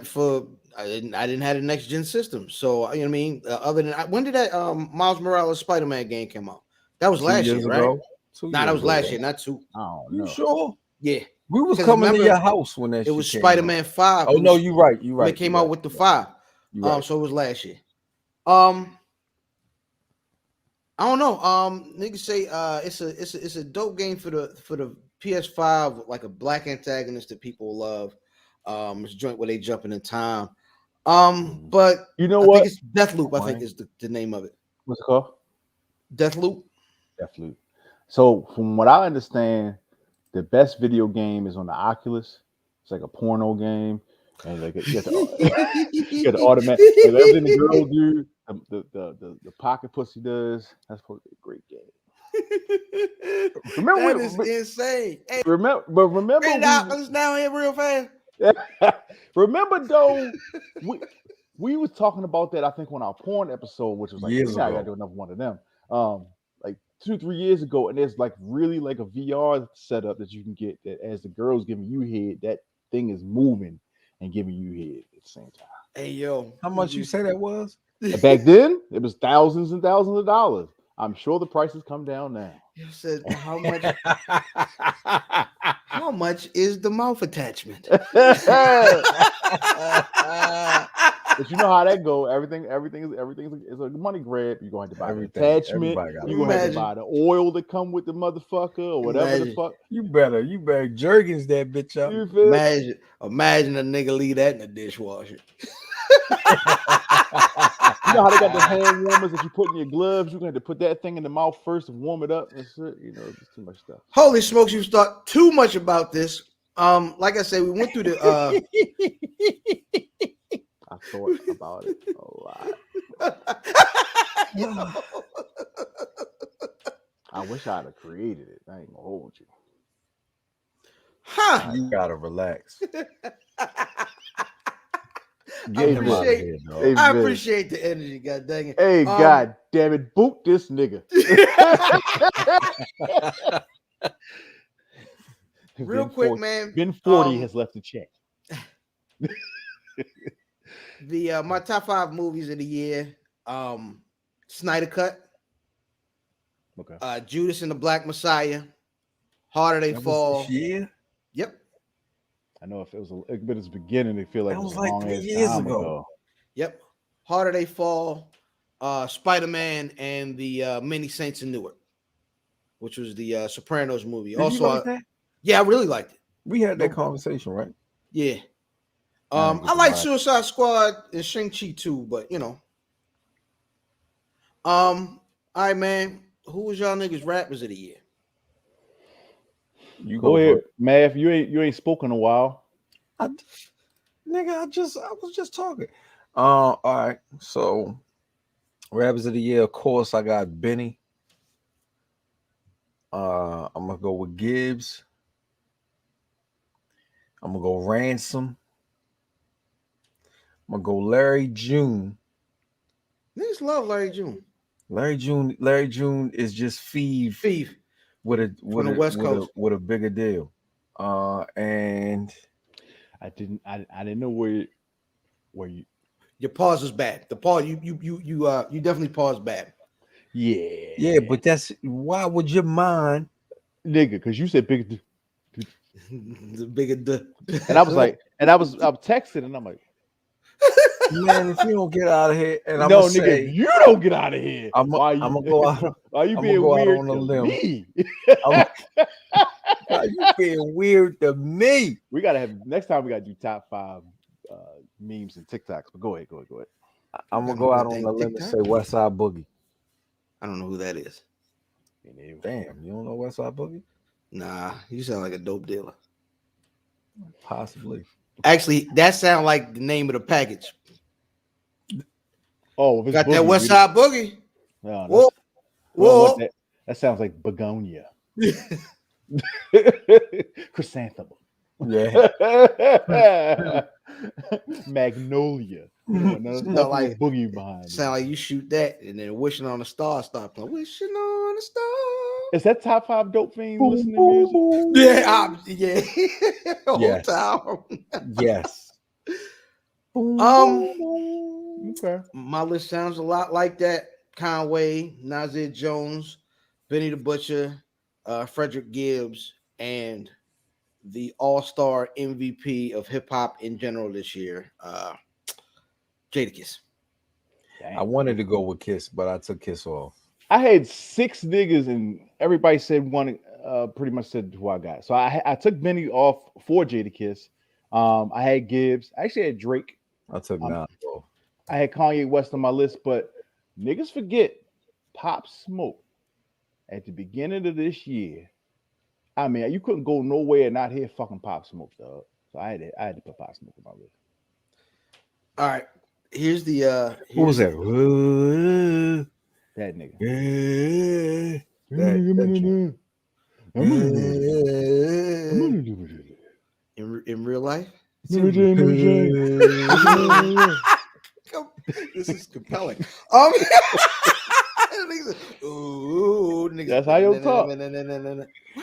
didn't have a next gen system. So you know what I mean. Other than when did that Miles Morales Spider-Man game come out? That was last year, right? 2 Nah, years that was ago, last right? year, not 2. I don't You know. sure? Yeah, We was 'Cause coming to remember, your house when that it shit was came Spider-Man 5. out. Oh, no, you're right. You're When right. it came you're out right, with the you're 5. You're right. So it was last year. I don't know. Niggas say it's a dope game for the PS5, like a black antagonist that people love. It's a joint where they jumping in time. But You know I what? think it's Deathloop. I think Wayne? is the name of it. What's it called? Deathloop. Deathloop. So from what I understand, the best video game is on the Oculus. It's like a porno game, and like you got the automatic, like everything the girl do, the pocket pussy does. That's supposed to be a great game. Remember, That is insane. Hey, remember $8 now here real fast. remember though, we was talking about that, I think, on our porn episode, which was like, Years I gotta ago. do another one of them. Like 2-3 years ago, and there's like really like a VR setup that you can get that as the girl's giving you head, that thing is moving and giving you head at the same time. Hey yo, How much you say that was? And back then, it was thousands and thousands of dollars. I'm sure the prices come down now. You said how much? How much is the mouth attachment? But you know how that go. Everything is a money grab. You're going to buy the Everything. attachment. Everybody got You're going to have to Imagine. buy the oil that come with the motherfucker or whatever the Imagine. fuck. You better jerkins that bitch up. You feel? Imagine a nigga leave that in the dishwasher. You know how they got the hand warmers that you put in your gloves? You're going to have to put that thing in the mouth first and warm it up and shit. You know, it's too much stuff. Holy smokes, you thought too much about this. Like I said, we went through the I thought about it a lot. I wish I'd have created it. I ain't gonna hold you. Huh. You gotta relax. Hey, I appreciate the energy, god dang it. Hey, god damn it, boot this nigga. Real quick, man. Ben 40 has left a check. The my top 5 movies of the year. Snyder Cut. Okay. Judas and the Black Messiah. Harder They Fall. Yeah. Yep. I know if it was but it's beginning, it feel like That it was was like a long 3 ass years time ago. Yep. Harder They Fall. Spider-Man and the Many Saints of Newark, which was the Sopranos movie. Did you like that? Yeah, I really liked it. We had that conversation, right? Yeah. I didn't get I to like watch. Suicide Squad and Shang-Chi too, but you know. All right, man. Who was y'all niggas rappers of the year? You Go ahead, Mav. You ain't spoken a while. I was just talking. All right. So rappers of the year, of course, I got Benny. I'm gonna go with Gibbs. I'm gonna go Ransom. I'm gonna go Larry June. Niggas love Larry June. Larry June is just Feeve with a bigger deal. And I didn't know where you. Your pause was bad. The pause you definitely paused bad. Yeah, but that's why would your mind, nigga? Because you said big, the bigger, and I was like, I'm texting, and I'm like, man, if you don't get out of here, and I'm no, gonna nigga, say, if you don't get out of here, why you go out? Why you I'm being gonna go weird out on a to limb. me? Why you being weird to me? We gotta have next time. We gotta do top 5 memes and TikToks. But go ahead. I'm gonna go out on a limb and say West Side Boogie. I don't know who that is. Damn, you don't know West Side Boogie? Nah, you sound like a dope dealer. Possibly. Actually, that sounds like the name of the package. Oh, got that West Side Boogie. No, whoa. That sounds like begonia. Chrysanthemum. Yeah. Magnolia. Sound like boogie behind. Sound like you shoot that and then wishing on a star stop playing. Wishing on a star. Is that top 5 dope fiends listening to music? Yeah, Whole Yes. time. Yes. Okay. My list sounds a lot like that. Conway, Nasir Jones, Benny the Butcher, Frederick Gibbs and the all-star MVP of hip-hop in general this year, Jadakiss. I wanted to go with Kiss, but I took Kiss off. I had 6 niggas, and everybody said one. Pretty much said who I got. So I took Benny off for Jadakiss. I had Gibbs. I actually had Drake. I took Nas off. I had Kanye West on my list, but niggas forget Pop Smoke at the beginning of this year. I mean, you couldn't go nowhere and not hear fucking Pop Smoke, dog. So I had to put Pop Smoke on my list. All right, here's the Who was that? That nigga. In real life. This is compelling. Ooh, that's how you talk.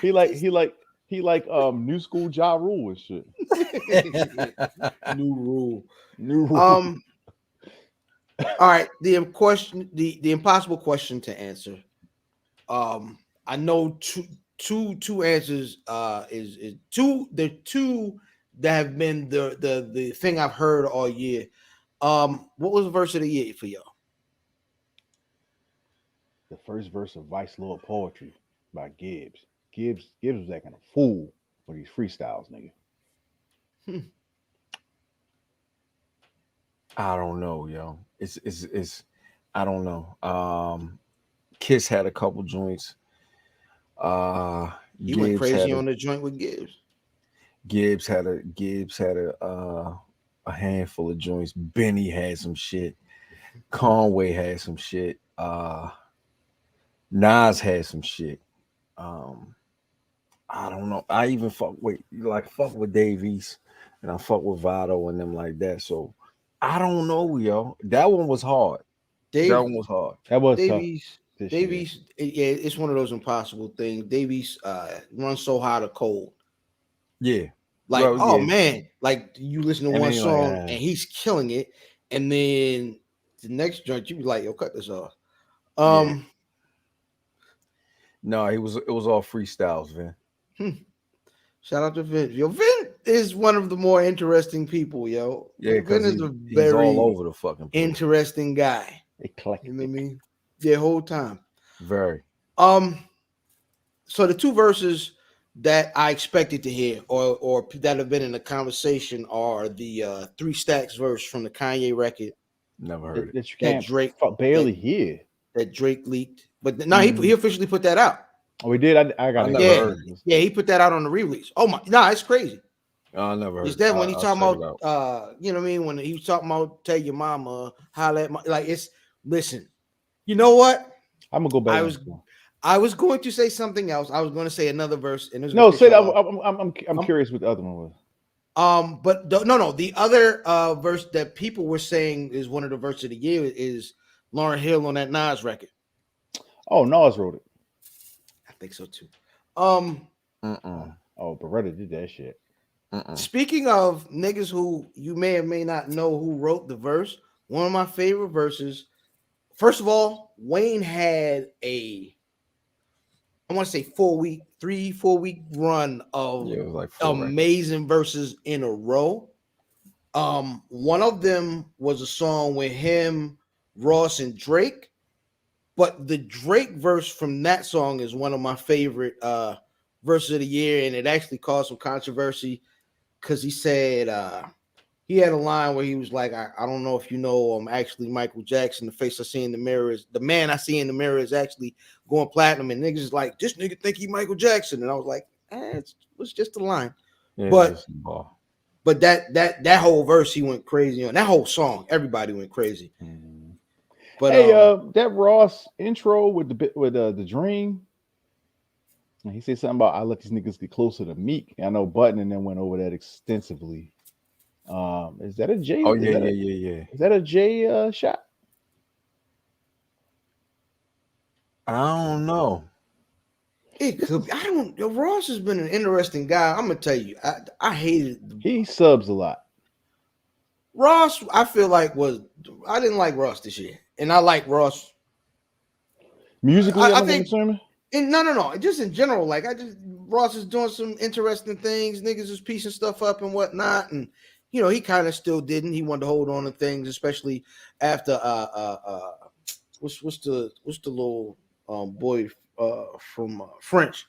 He like new school Ja Rule and shit. New rule. All right, the impossible question to answer. I know two answers. Is two the two that have been the thing I've heard all year. What was the verse of the year for y'all? The first verse of Vice Lord Poetry by Gibbs. Gibbs was acting a fool for these freestyles, nigga. I don't know, yo. It's I don't know. Kiss had a couple joints. You went crazy on the joint with Gibbs. Gibbs had a handful of joints. Benny had some shit. Conway had some shit. Nas had some shit. I don't know. I even fuck with Dave East, and I fuck with Vado and them like that. So I don't know, yo. That one was hard. That one was hard. That was Davies. Yeah, it's one of those impossible things. Davies runs so hot or cold. Yeah. Like, bro, oh yeah. man, like you listen to And one then song like, and he's killing it, and then the next joint you be like, yo, cut this off. Yeah. No, it was all freestyles, Vin. Shout out to Vin. Yo, Vin is one of the more interesting people, yo. Yeah, Vin is he's all over the fucking place. interesting guy. Eclectic. You know what I mean? The whole time. Very. So the two verses that I expected to hear or that have been in the conversation are the 3 Stacks verse from the Kanye record. Never heard it. That you can't Drake barely hear. That Drake leaked. But no, he officially put that out. Oh, we did. I got it. Yeah, he put that out on the re-release. Oh my, it's crazy. I never heard. It's that when he talking about you know what I mean, when he was talking about tell your mama, holla at my, like, it's, listen, you know what? I'm gonna go back. I was going to say something else. I was going to say another verse, and no, say that. I'm curious what the other one was. But the other verse that people were saying is one of the verses of the year is Lauryn Hill on that Nas record. Oh, Nas wrote it. I think so too. Oh, Beretta did that shit. Speaking of niggas who you may or may not know who wrote the verse, one of my favorite verses. First of all, Wayne had I want to say 4 week run of amazing verses in a row. One of them was a song with him, Ross, and Drake. But the Drake verse from that song is one of my favorite verses of the year, and it actually caused some controversy because he said he had a line where he was like, I don't know if you know, I'm actually Michael Jackson. The face I see in the mirror is the man I see in the mirror is actually going platinum, and niggas is like, this nigga think he Michael Jackson, and I was like, it's just a line. Yeah, but that whole verse he went crazy on. That whole song, everybody went crazy. But hey, that Ross intro with the dream, he said something about I let these niggas get closer to Meek. I know Button and then went over that extensively. Is that a J? Oh yeah. Is that a J shot? I don't know. It could be. I don't. Ross has been an interesting guy. I'm gonna tell you, I hated. He subs a lot. Ross, I feel like I didn't like Ross this year, and I like Ross musically. I think And no. Just in general, like Ross is doing some interesting things. Niggas is piecing stuff up and whatnot, and he kind of still didn't. He wanted to hold on to things, especially after what's the little boy from French.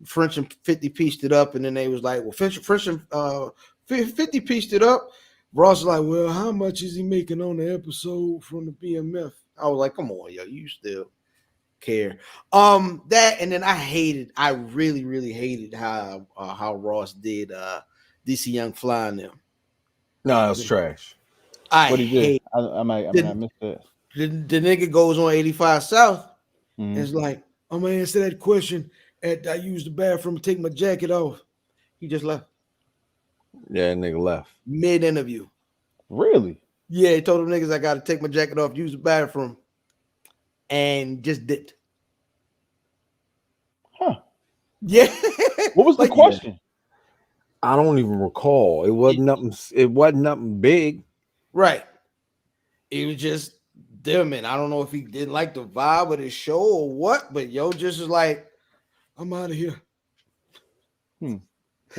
French and 50 pieced it up, and then they was like, well, French and 50 pieced it up. Ross was like, well, how much is he making on the episode from the BMF? I was like, come on, yo, you still care. That, and then I really hated how Ross did DC Young Fly in them. No, it's trash. What he did? I missed that. The nigga goes on 85 South and it's Mm-hmm. like, I'm gonna answer that question at I use the bathroom to take my jacket off. He just left Yeah, nigga left. mid-interview. Really? Yeah, he told them niggas I gotta take my jacket off, use the bathroom, and just dipped. Huh. Yeah. What was the Like, question? I don't even recall. It wasn't nothing. It wasn't nothing big. Right. It was just them, and I don't know if he didn't like the vibe of the show or what, but yo just was like, I'm out of here. Well,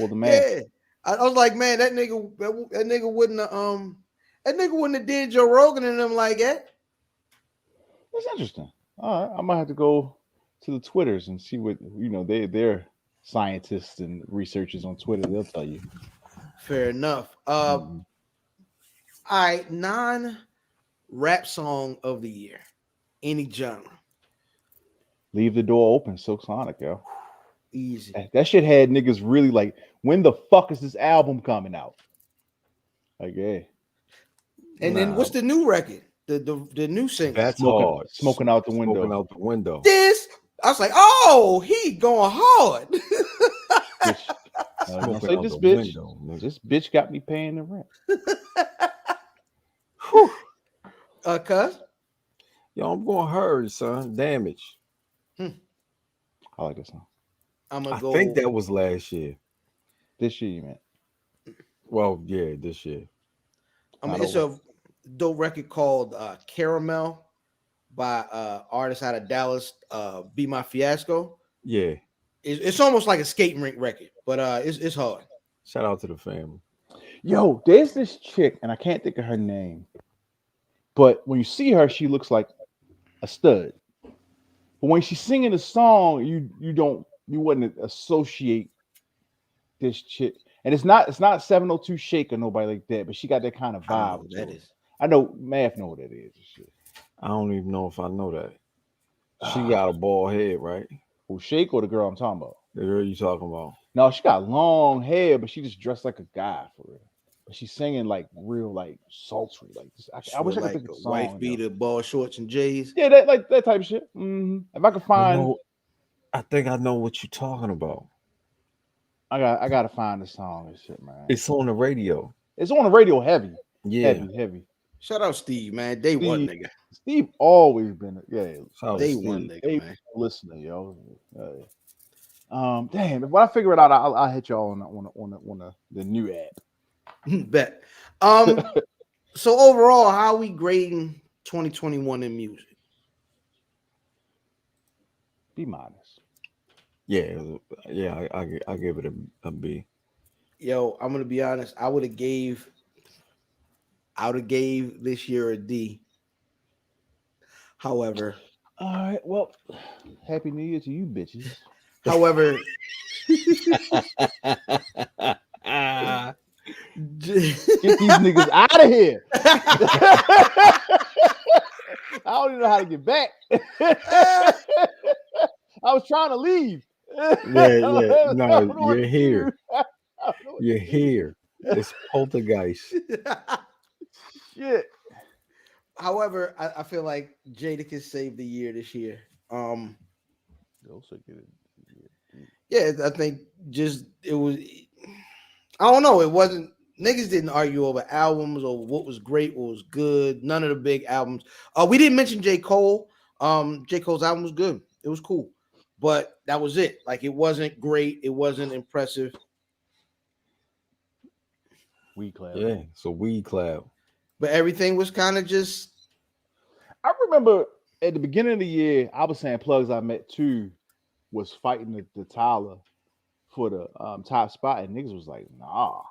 the man. Yeah. I was like, man, that nigga wouldn't have did Joe Rogan and them like that. That's interesting. All right, I might have to go to the Twitters and see what they're scientists and researchers on Twitter. They'll tell you. Fair enough. Mhm. All right, non-rap song of the year. Any genre. Leave the door open, Silk Sonic, yo. Easy. That shit had niggas really like, when the fuck is this album coming out? Like, yeah. And then what's the new record? The new single. That's Smoking- hard. smoking out the window. Smoking out the window. This, I was like, oh, he going hard. Bitch. Don't say Smoking out this the bitch. window, nigga. This bitch got me paying the rent. Cuz? Yo, I'm going hers, son. Damage. I like this song. I'm I gonna go. think that was last year. This year, man. Well, yeah, this year. It's a dope record called Caramel by artist out of Dallas, Be My Fiasco. Yeah. It's almost like a skating rink record, but it's hard. Shout out to the family. Yo, there's this chick, and I can't think of her name. But when you see her, she looks like a stud. But when she's singing a song, you wouldn't associate this chick. And it's not 702 Shake or nobody like that, but she got that kind of I don't know vibe. what that is. I know Math know what that is. Shit. I don't even know if I know that. She got a bald head, right? Who, Shake or the girl I'm talking about? The girl you talking about? No, she got long hair, but she just dressed like a guy for real. But she's singing like real, like sultry, like this. I wish I could like think of a the song. wife beater, ball shorts, and J's. Yeah, that type of shit. Mm-hmm. If I could find, I think I know what you're talking about. I gotta find the song and shit, man. It's on the radio. It's on the radio heavy. Yeah. Heavy. Shout out Steve, man. Day one, nigga. Steve always been Shout out Day to one, Steve. nigga, a man. listener, yo. Damn. If I figure it out, I'll hit y'all on the new app. Bet. So overall, how are we grading 2021 in music? Be modest. Yeah, I give it a B. Yo, I'm gonna be honest. I would have gave this year a D. However, All right. Well, happy New Year to you, bitches. however, Get these niggas out of here. I don't even know how to get back. I was trying to leave. Yeah. No, you're here. You're here. It's poltergeist. Shit. However, I feel like Jadakiss saved the year this year. Yeah, I think just it was. I don't know. It wasn't. Niggas didn't argue over albums or what was great, what was good. None of the big albums. We didn't mention J. Cole. J. Cole's album was good. It was cool, but that was it. Like it wasn't great. It wasn't impressive. Weed clap. Yeah, so weed cloud. But everything was kind of just. I remember at the beginning of the year, I was saying Plugs I Met 2 was fighting the Tyler for the top spot, and niggas was like, nah.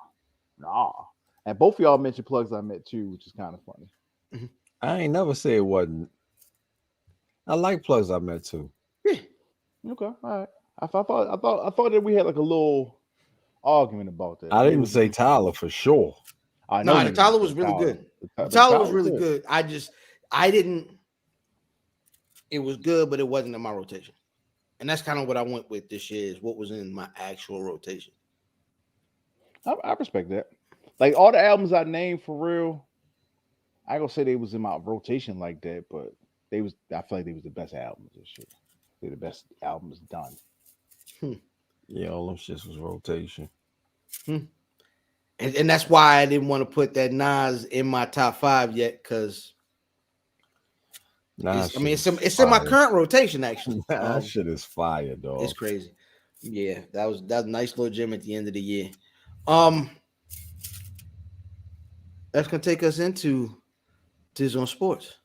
And both of y'all mentioned Plugs I Met too, which is kind of funny. I ain't never say it wasn't. I like Plugs I Met too. Yeah. Okay, all right. I thought that we had like a little argument about that. I Maybe it didn't was say just- Tyler for sure. I know No, you the Tyler didn't was say really Tyler. good. The The Tyler was Tyler really good. I didn't. It was good, but it wasn't in my rotation, and that's kind of what I went with this year. Is what was in my actual rotation. I respect that. Like all the albums I named for real, I ain't gonna say they was in my rotation like that, but they was. I feel like they was the best albums and shit. They're the best albums done. Yeah, all them shits was rotation. And that's why I didn't want to put that Nas in my top 5 yet, because Nah, it's in my current rotation actually. That shit is fire, dog. It's crazy. Yeah, that was a nice little gem at the end of the year. That's gonna take us into Diz on Sports.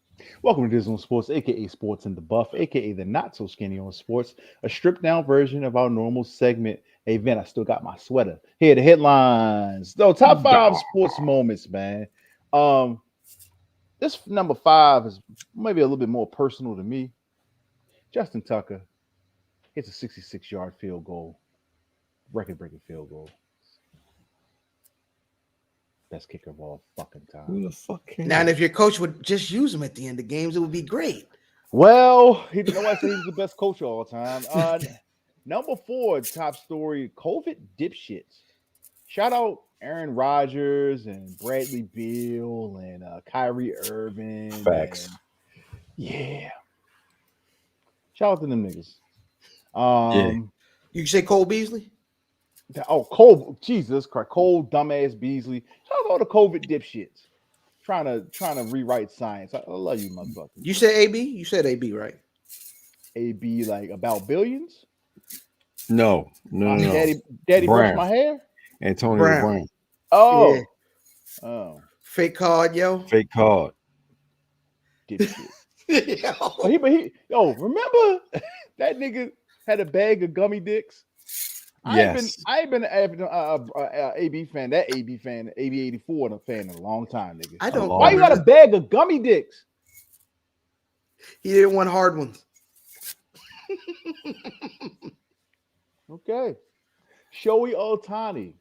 Welcome to Disney Sports, aka Sports in the Buff, aka the not so skinny on sports, a stripped down version of our normal segment. Hey, Vin, I still got my sweater. Here, the headlines. So, top 5 sports moments, man. This number 5 is maybe a little bit more personal to me. Justin Tucker hits a 66-yard field goal, record-breaking field goal. Best kicker of all fucking time. Who the fuck cares? Now, and if your coach would just use him at the end of games, it would be great. Well, nobody said he was the best coach of all time. Number 4, top story: COVID dipshits. Shout out Aaron Rodgers and Bradley Beal and Kyrie Irving. Facts. Yeah. Shout out to them niggas. You can say Cole Beasley. Cole, Jesus Christ, Cole, dumbass Beasley. Shout out to all the COVID dipshits trying to rewrite science. I love you, motherfucker. You said AB? You said AB, right? AB like about billions? No. Daddy brushed my hair. Antonio Brown. Oh, Yeah. Oh, Fake card, yo. Fake card. dipshit. Yo. Remember that nigga had a bag of gummy dicks? Yes. I ain't been an AB fan, that AB fan, AB 84 and a fan in a long time, nigga. I don't. Why you got a bag of gummy dicks? He didn't want hard ones. Okay. Shohei Ohtani,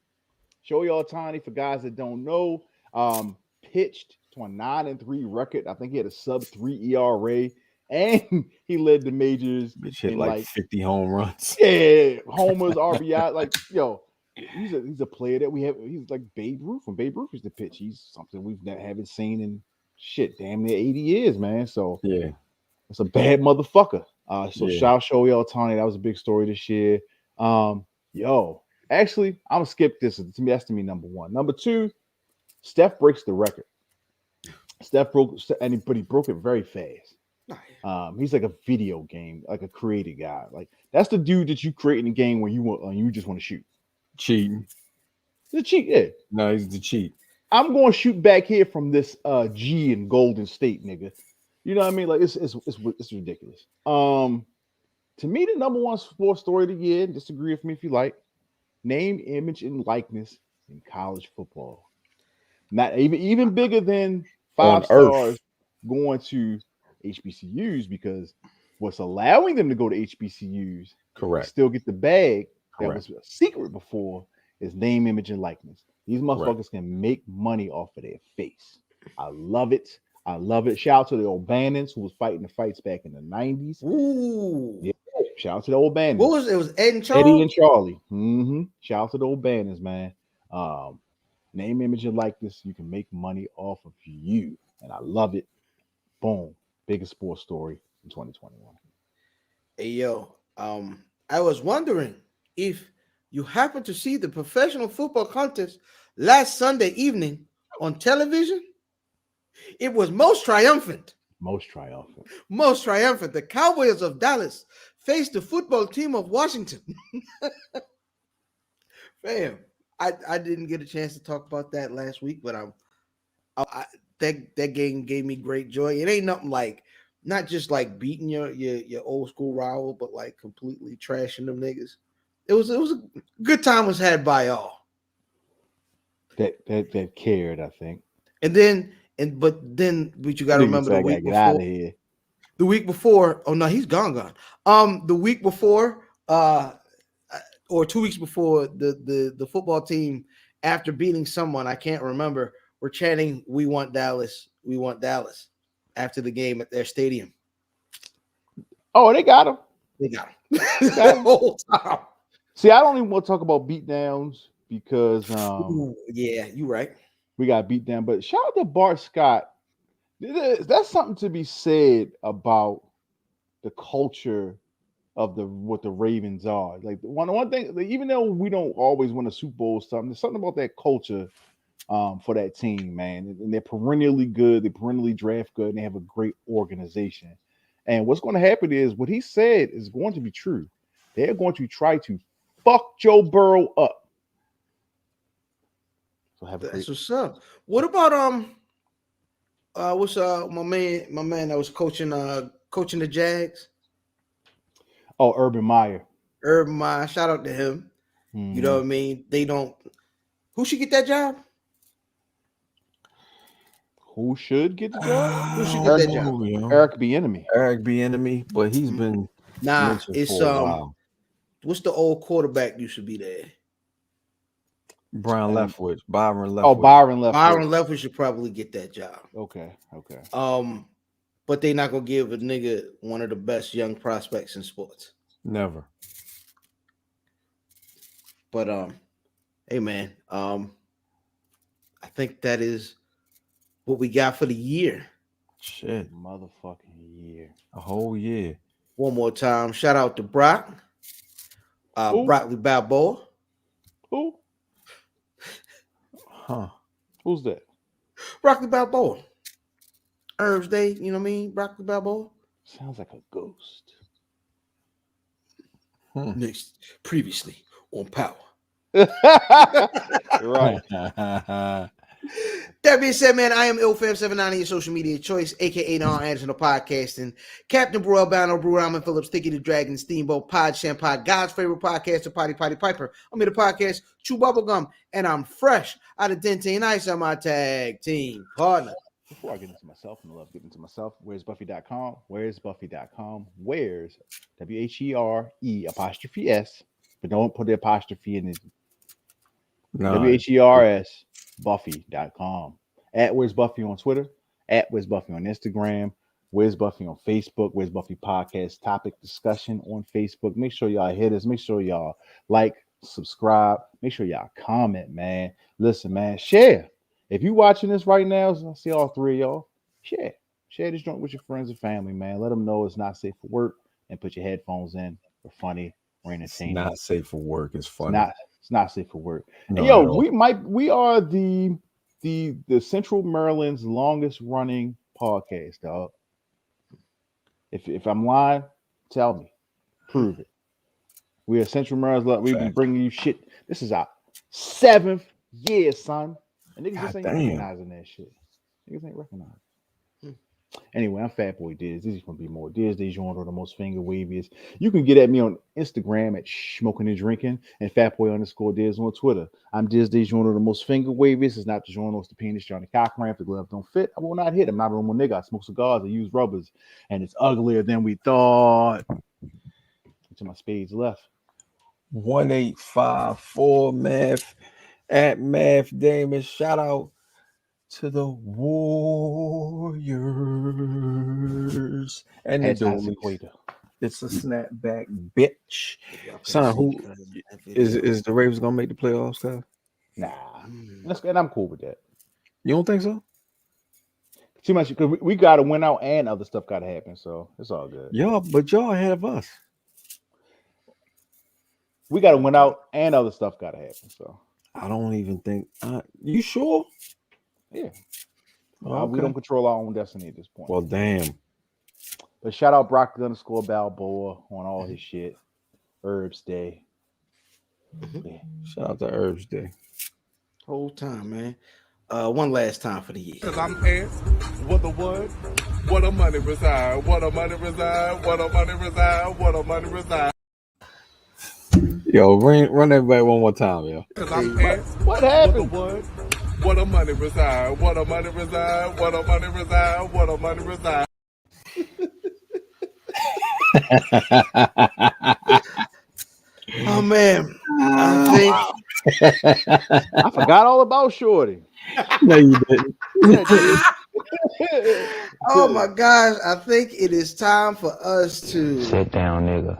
for guys that don't know, pitched to a 9-3 record. I think he had a sub-3 ERA, and he led the majors. Bitch hit in like 50 home runs. Yeah, homers, RBI. Like, yo, he's a player that we have. He's like Babe Ruth. When Babe Ruth used to pitch, he's something haven't seen in shit damn near 80 years, man. So Yeah. it's a bad motherfucker. So Yeah. shout out Shohei Ohtani. That was a big story this year. Yo, actually, I'm gonna skip this. That's to me number 1. Number 2, Steph breaks the record. Steph broke, but he broke it very fast. He's like a video game, like a creative guy. Like that's the dude that you create in a game where you just want to shoot. Cheating. The cheat, yeah. No, he's the cheat. I'm going to shoot back here from this G in Golden State, nigga. You know what I mean? Like it's ridiculous. To me, the number 1 sports story of the year. Disagree with me if you like. Name, image, and likeness in college football. Not even bigger than 5 stars going to HBCUs, because what's allowing them to go to HBCUs, Correct, still get the bag that Correct. was a secret before, is name, image, and likeness. These motherfuckers can make money off of their face. I love it. Shout out to the O'Bannons who was fighting the fights back in the 90s. Ooh. Yeah. Shout out to the O'Bannons. What was it? It was Ed and Charlie? Eddie and Charlie. Shout out to the O'Bannons, man. Name, image, and likeness. You can make money off of you. And I love it. Boom. Biggest sports story in 2021. Hey, yo. I was wondering if you happened to see the professional football contest last Sunday evening on television. It was most triumphant. Most triumphant. The Cowboys of Dallas faced the football team of Washington. Fam, I didn't get a chance to talk about that last week, but that game gave me great joy. It ain't nothing like not just like beating your old school rival, but like completely trashing them niggas. It was a good time was had by all. That cared, I think. But then you got to remember the week get out of before. here. The week before, oh no, he's gone. The week before, or 2 weeks before, the football team, after beating someone I can't remember, were chanting, "We want Dallas, we want Dallas," after the game at their stadium. Oh, they got him. They got him the whole time. See, I don't even want to talk about beatdowns because yeah, you're right. We got beat down. But shout out to Bart Scott. That's something to be said about the culture of what the Ravens are. Like one thing, even though we don't always win a Super Bowl or something, there's something about that culture for that team, man. And they're perennially good. They perennially draft good. And they have a great organization. And what's going to happen is what he said is going to be true. They're going to try to fuck Joe Burrow up. So that's what's up. What about what's my man that was coaching the Jags? Oh, Urban Meyer. Shout out to him. Mm-hmm. You know what I mean? Who should get that job? Who should get the job? Who should get that job? Eric Bieniemy. Eric Bieniemy, but he's been it's for a while. What's the old quarterback used to be there? Byron Leftwich. Byron Leftwich. Byron Leftwich should probably get that job. Okay. But they're not gonna give a nigga one of the best young prospects in sports. Never. But hey man, I think that is what we got for the year. Shit, motherfucking year. A whole year. One more time. Shout out to Brock. Broccoli Balboa. Who? Huh. Who's that? Broccoli Balboa. Herbs Day, you know what I mean? Broccoli Balboa. Sounds like a ghost. Next, previously on Power. Right. That being said, man, I am IlFam79 on your social media choice, aka Don Anderson of podcasting, Captain Brew Albano, Brew Ramen Phillips, Sticky the Dragon, Steamboat, Pod Shampoo, God's favorite podcast, the Potty Piper. I'm in the podcast, Chew Bubblegum, and I'm fresh out of Dente and Ice on my tag team partner. Before I get into myself, and I love getting into myself, where's Buffy.com? Where's Buffy.com? Where's WHERE''S, but don't put the apostrophe in it. No. WHERS Buffy.com. At Where's Buffy on Twitter, at Where's Buffy on Instagram, Where's Buffy on Facebook, Where's Buffy Podcast Topic Discussion on Facebook. Make sure y'all hit us. Make sure y'all like, subscribe. Make sure y'all comment, man. Listen, man, share. If you watching this right now, I see all three of y'all, share this joint with your friends and family, man. Let them know it's not safe for work and put your headphones in for funny or entertainment. It's not safe for work. It's funny. It's not safe for work. No, and yo, we are the Central Maryland's longest running podcast, dog. If I'm lying, tell me, prove it. We are Central Maryland's. We've been bringing you shit. This is our 7th year, son. And niggas just ain't recognizing that shit. Niggas ain't recognizing. Anyway, I'm Fat Boy Diz. This is gonna be more Diz DeJourno, the most finger waviest. You can get at me on Instagram at Smoking and Drinking and Fatboy_Diz on Twitter. I'm Diz DeJourno, the most finger waviest. It's not DeJourno, it's the penis, Johnny Cochran. If the glove don't fit, I will not hit. I'm not a normal nigga. I smoke cigars, I use rubbers, and it's uglier than we thought. To my spades left. 1854 Math at Math Damon. Shout out to the Warriors and the Dolphins. It's a snapback, bitch. Son, who is the Ravens gonna make the playoffs, guys? Nah, and I'm cool with that. You don't think so? Too much because we got to win out and other stuff got to happen, so it's all good. But y'all ahead of us. We got to win out and other stuff got to happen. So I don't even think. You sure? Yeah. We don't control our own destiny at this point. Well, damn. But shout out Brock_Balboa on all his shit. Herbs Day. Yeah. Shout out to Herbs Day. Whole time, man. One last time for the year. Because I'm past with the word. What a money reside, what a money reside, what a money reside, what a money reside. Yo, run that back one more time, yo. Cause I'm pants. What happened? What a money reside, what a money reside, what a money reside, what a money reside. Oh man, I I forgot all about Shorty. No, you didn't. oh my gosh, I think it is time for us to Sit down, nigga.